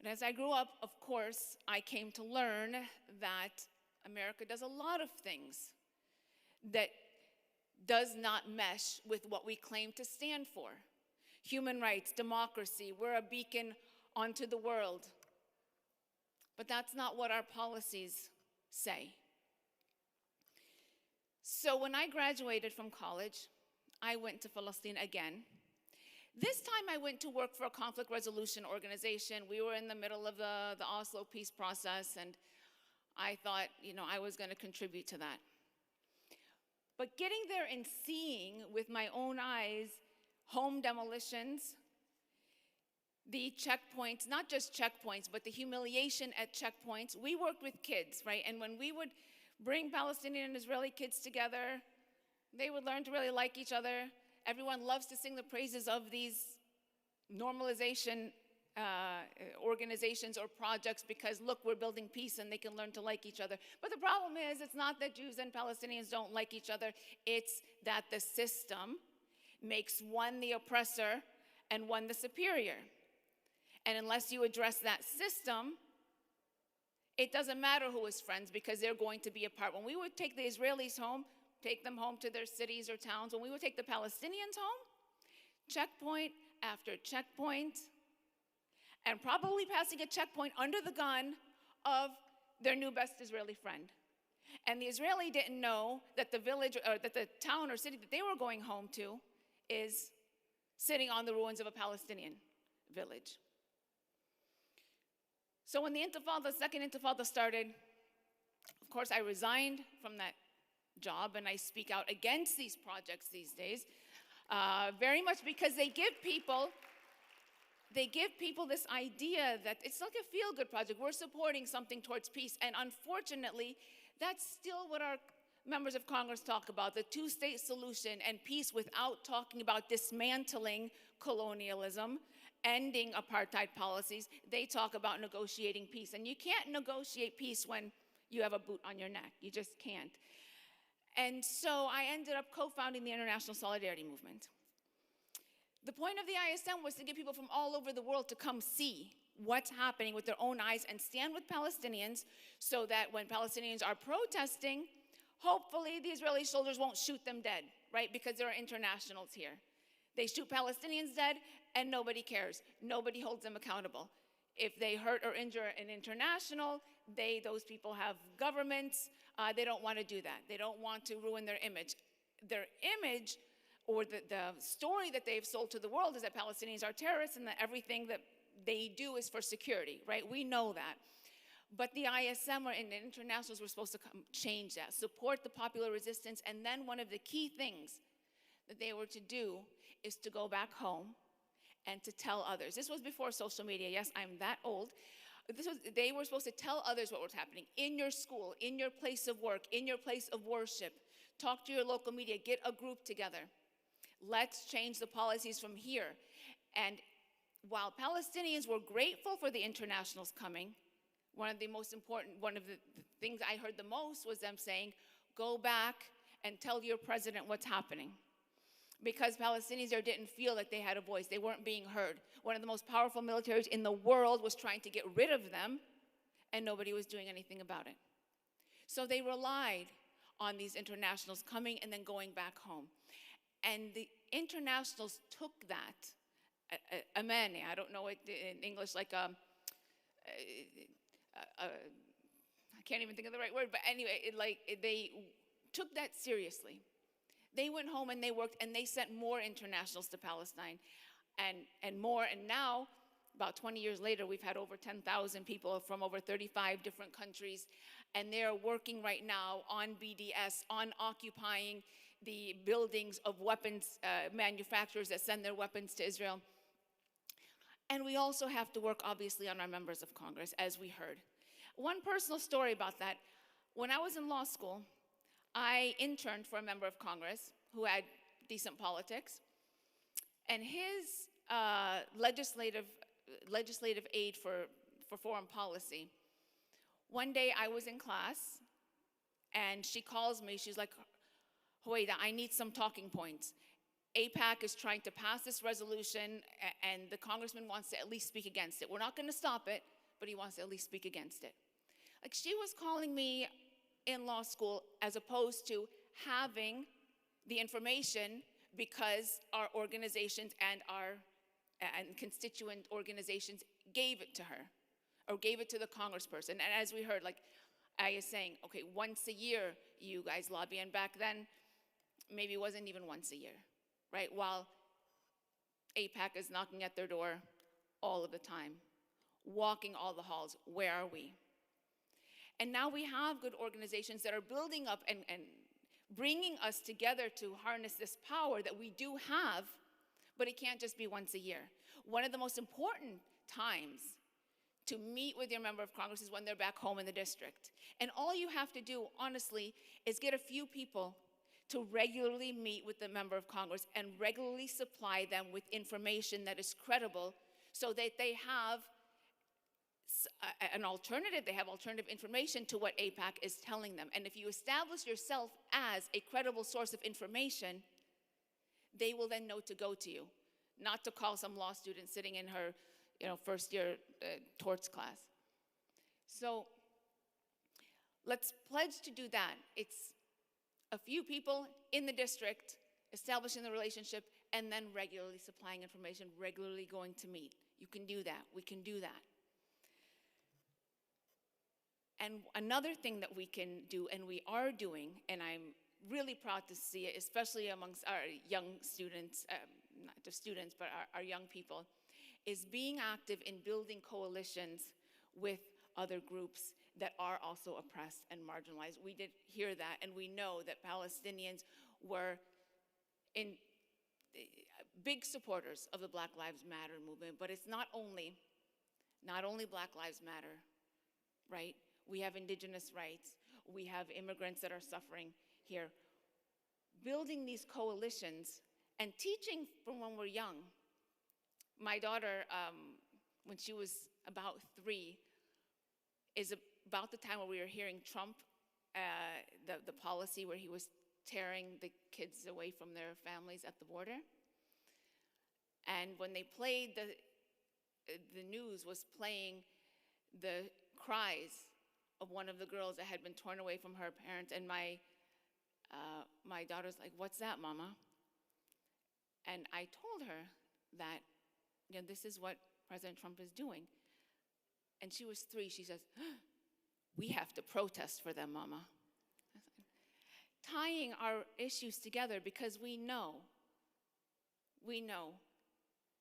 And as I grew up, of course, I came to learn that America does a lot of things that does not mesh with what we claim to stand for. Human rights, democracy, we're a beacon onto the world. But that's not what our policies say. So when I graduated from college, I went to Palestine again. This time I went to work for a conflict resolution organization. We were in the middle of the Oslo peace process, and I thought, you know, I was going to contribute to that. But getting there and seeing with my own eyes home demolitions, the checkpoints, not just checkpoints, but the humiliation at checkpoints. We worked with kids, right? And when we would bring Palestinian and Israeli kids together, they would learn to really like each other. Everyone loves to sing the praises of these normalization organizations or projects because, look, we're building peace and they can learn to like each other. But the problem is, it's not that Jews and Palestinians don't like each other. It's that the system makes one the oppressor and one the superior. And unless you address that system, it doesn't matter who is friends because they're going to be apart. When we would take the Israelis home, take them home to their cities or towns, when we would take the Palestinians home, checkpoint after checkpoint, and probably passing a checkpoint under the gun of their new best Israeli friend. And the Israeli didn't know that the village, or that the town or city that they were going home to is sitting on the ruins of a Palestinian village. So when the Intifada, second Intifada started, of course I resigned from that job and I speak out against these projects these days, very much because they give people this idea that it's like a feel-good project. We're supporting something towards peace, and unfortunately, That's still what our members of Congress talk about, the two-state solution and peace without talking about dismantling colonialism, ending apartheid policies. They talk about negotiating peace. And you can't negotiate peace when you have a boot on your neck. You just can't. And so I ended up co-founding the International Solidarity Movement. The point of the ISM was to get people from all over the world to come see what's happening with their own eyes and stand with Palestinians so that when Palestinians are protesting, hopefully the Israeli soldiers won't shoot them dead, right? Because there are internationals here. They shoot Palestinians dead and nobody cares. Nobody holds them accountable. If they hurt or injure an international, those people have governments. They don't want to do that. They don't want to ruin their image. Their image, or the story that they've sold to the world, is that Palestinians are terrorists and that everything that they do is for security, right? We know that. But the ISM and the internationals were supposed to change that, support the popular resistance, and then one of the key things that they were to do is to go back home and to tell others. This was before social media. Yes, I'm that old. They were supposed to tell others what was happening in your school, in your place of work, in your place of worship. Talk to your local media, get a group together. Let's change the policies from here. And while Palestinians were grateful for the internationals coming, one of the things I heard the most was them saying, go back and tell your president what's happening. Because Palestinians there didn't feel like they had a voice. They weren't being heard. One of the most powerful militaries in the world was trying to get rid of them, and nobody was doing anything about it. So they relied on these internationals coming and then going back home. And the internationals took that, amani, I don't know it in English, like I can't even think of the right word, but anyway, they took that seriously. They went home and they worked and they sent more internationals to Palestine and more. And now, about 20 years later, we've had over 10,000 people from over 35 different countries. And they're working right now on BDS, on occupying the buildings of weapons manufacturers that send their weapons to Israel. And we also have to work, obviously, on our members of Congress, as we heard. One personal story about that. When I was in law school, I interned for a member of Congress who had decent politics. And his legislative aide for foreign policy, one day I was in class, and she calls me. She's like, Huwaida, I need some talking points. AIPAC is trying to pass this resolution, and the congressman wants to at least speak against it. We're not going to stop it, but he wants to at least speak against it. Like, she was calling me in law school as opposed to having the information because our organizations and constituent organizations gave it to her or gave it to the congressperson. And as we heard, like I was saying, okay, once a year you guys lobby, and back then maybe it wasn't even once a year, right? While AIPAC is knocking at their door all of the time, walking all the halls, where are we? And now we have good organizations that are building up and bringing us together to harness this power that we do have, but it can't just be once a year. One of the most important times to meet with your member of Congress is when they're back home in the district. And all you have to do, honestly, is get a few people to regularly meet with the member of Congress and regularly supply them with information that is credible so that they have an alternative, they have alternative information to what AIPAC is telling them. And if you establish yourself as a credible source of information, they will then know to go to you, not to call some law student sitting in her first year torts class. So let's pledge to do that. It's a few people in the district establishing the relationship and then regularly supplying information, regularly going to meet. You can do that. We can do that. And another thing that we can do, and we are doing, and I'm really proud to see it, especially amongst our young students, not just students, but our young people, is being active in building coalitions with other groups that are also oppressed and marginalized. We did hear that, and we know that Palestinians were big supporters of the Black Lives Matter movement, but it's not only Black Lives Matter, right? We have indigenous rights. We have immigrants that are suffering here. Building these coalitions and teaching from when we're young. My daughter, when she was about 3, is about the time where we were hearing Trump, the policy where he was tearing the kids away from their families at the border. And when they played, the news was playing the cries of one of the girls that had been torn away from her parents, and my daughter's like, "What's that, Mama?" And I told her that, this is what President Trump is doing. And she was 3. She says, "We have to protest for them, Mama." Tying our issues together because we know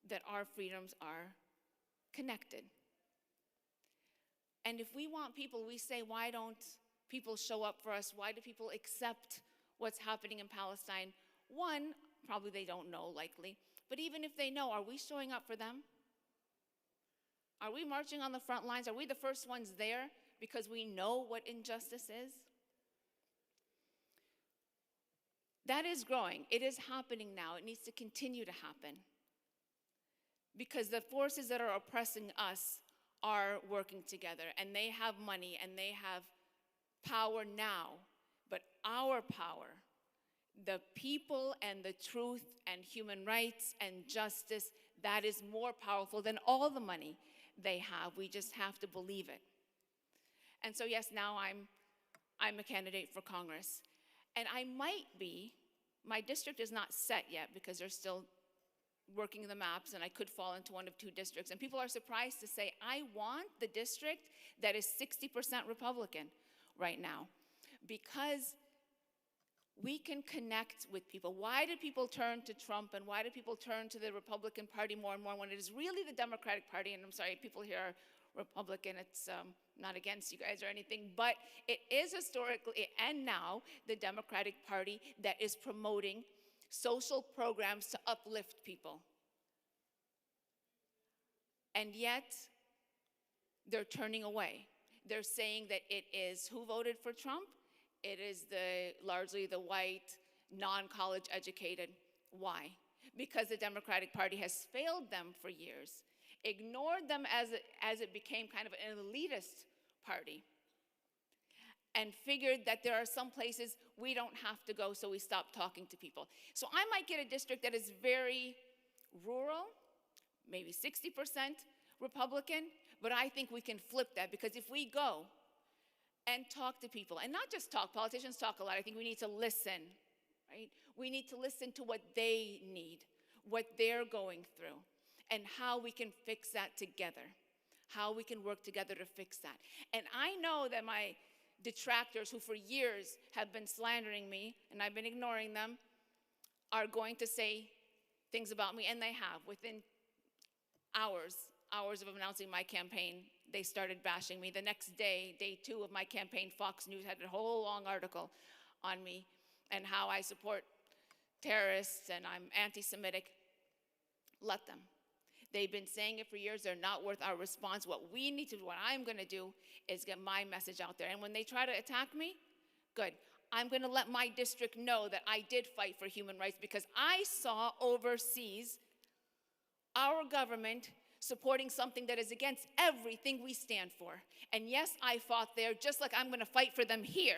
that our freedoms are connected. And if we want people, we say, why don't people show up for us? Why do people accept what's happening in Palestine? One, probably they don't know, likely. But even if they know, are we showing up for them? Are we marching on the front lines? Are we the first ones there because we know what injustice is? That is growing. It is happening now. It needs to continue to happen. Because the forces that are oppressing us are working together, and they have money and they have power now. But our power, the people and the truth and human rights and justice, that is more powerful than all the money they have. We just have to believe it. And so yes, now I'm a candidate for Congress. And I might be, my district is not set yet because they're still working the maps, and I could fall into one of 2 districts. And people are surprised to say, I want the district that is 60% Republican right now, because we can connect with people. Why do people turn to Trump, and why do people turn to the Republican Party more and more when it is really the Democratic Party? And I'm sorry, people here are Republican. It's not against you guys or anything, but it is historically and now the Democratic Party that is promoting social programs to uplift people. And yet, they're turning away. They're saying that it is who voted for Trump? It is largely the white, non-college educated. Why? Because the Democratic Party has failed them for years, ignored them as it became kind of an elitist party, and figured that there are some places we don't have to go, so we stop talking to people. So I might get a district that is very rural, maybe 60% Republican, but I think we can flip that, because if we go and talk to people, and not just talk, politicians talk a lot, I think we need to listen, right? We need to listen to what they need, what they're going through, and how we can fix that together, how we can work together to fix that. And I know that my detractors, who for years have been slandering me, and I've been ignoring them, are going to say things about me, and they have. Within hours of announcing my campaign, they started bashing me. The next day, day 2 of my campaign, Fox News had a whole long article on me and how I support terrorists and I'm anti-Semitic. Let them. They've been saying it for years. They're not worth our response. What we need to do, what I'm going to do, is get my message out there. And when they try to attack me, good. I'm going to let my district know that I did fight for human rights, because I saw overseas our government supporting something that is against everything we stand for. And yes, I fought there, just like I'm going to fight for them here.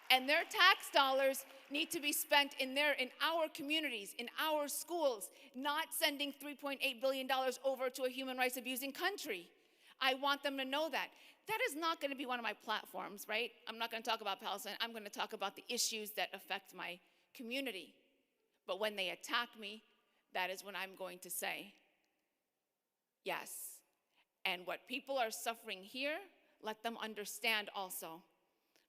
And their tax dollars need to be spent in our communities, in our schools, not sending $3.8 billion over to a human rights abusing country. I want them to know that. That is not going to be one of my platforms, right? I'm not going to talk about Palestine. I'm going to talk about the issues that affect my community. But when they attack me, that is when I'm going to say, yes. And what people are suffering here, let them understand also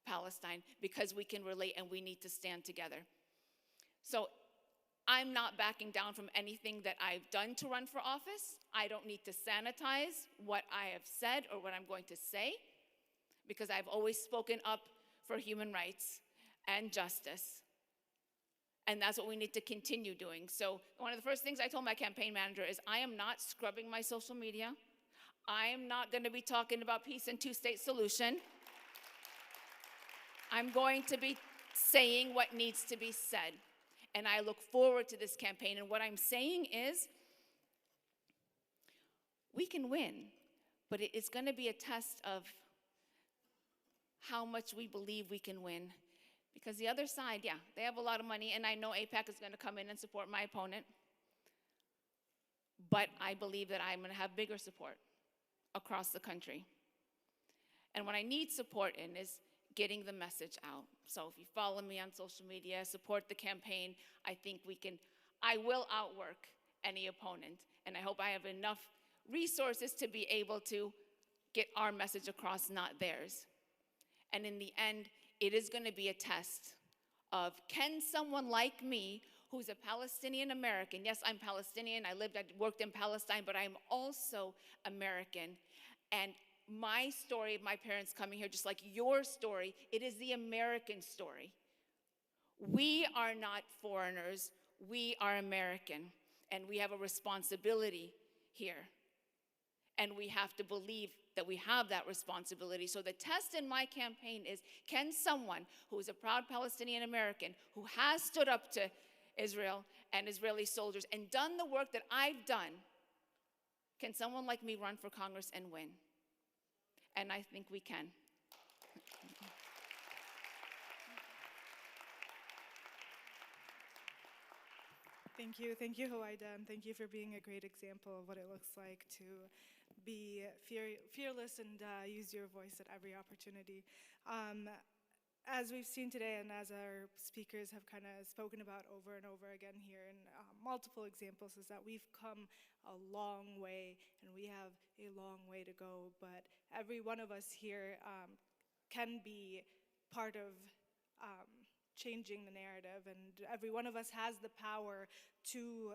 Palestine, because we can relate and we need to stand together. So I'm not backing down from anything that I've done to run for office. I don't need to sanitize what I have said or what I'm going to say, because I've always spoken up for human rights and justice. And that's what we need to continue doing. So one of the first things I told my campaign manager is, I am not scrubbing my social media. I am not going to be talking about peace and two-state solution. I'm going to be saying what needs to be said. And I look forward to this campaign. And what I'm saying is, we can win, but it's going to be a test of how much we believe we can win. Because the other side, yeah, they have a lot of money, and I know AIPAC is going to come in and support my opponent. But I believe that I'm going to have bigger support across the country. And what I need support in is getting the message out. So if you follow me on social media, support the campaign, I think I will outwork any opponent. And I hope I have enough resources to be able to get our message across, not theirs. And in the end, it is going to be a test of, can someone like me, who's a Palestinian American, yes, I'm Palestinian, I worked in Palestine, but I'm also American. And my story of my parents coming here, just like your story, it is the American story. We are not foreigners, we are American, and we have a responsibility here. And we have to believe that we have that responsibility. So the test in my campaign is, can someone who is a proud Palestinian American, who has stood up to Israel and Israeli soldiers and done the work that I've done, can someone like me run for Congress and win? And I think we can. Thank you, Huwaida, and thank you for being a great example of what it looks like to be fearless and use your voice at every opportunity. As we've seen today, and as our speakers have kind of spoken about over and over again here in multiple examples, is that we've come a long way, and we have a long way to go, but every one of us here can be part of changing the narrative, and every one of us has the power to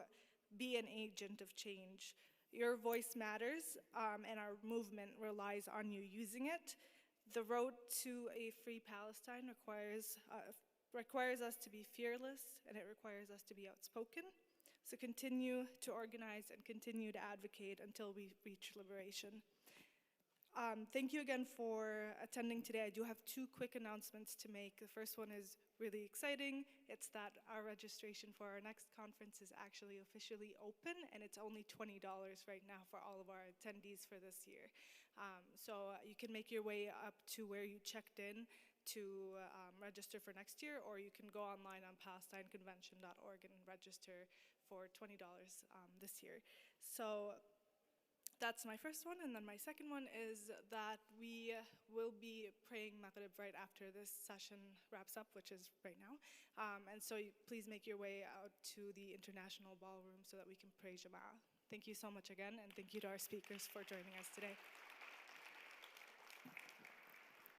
be an agent of change. Your voice matters, and our movement relies on you using it. The road to a free Palestine requires us to be fearless, and it requires us to be outspoken. So continue to organize and continue to advocate until we reach liberation. Thank you again for attending today. I do have two quick announcements to make. The first one is really exciting. It's that our registration for our next conference is actually officially open, and it's only $20 right now for all of our attendees for this year. So you can make your way up to where you checked in to register for next year, or you can go online on PalestineConvention.org and register for $20 this year. So that's my first one, and then my second one is that we will be praying Maghrib right after this session wraps up, which is right now. And so please make your way out to the International Ballroom so that we can pray Jama'ah. Thank you so much again, and thank you to our speakers for joining us today.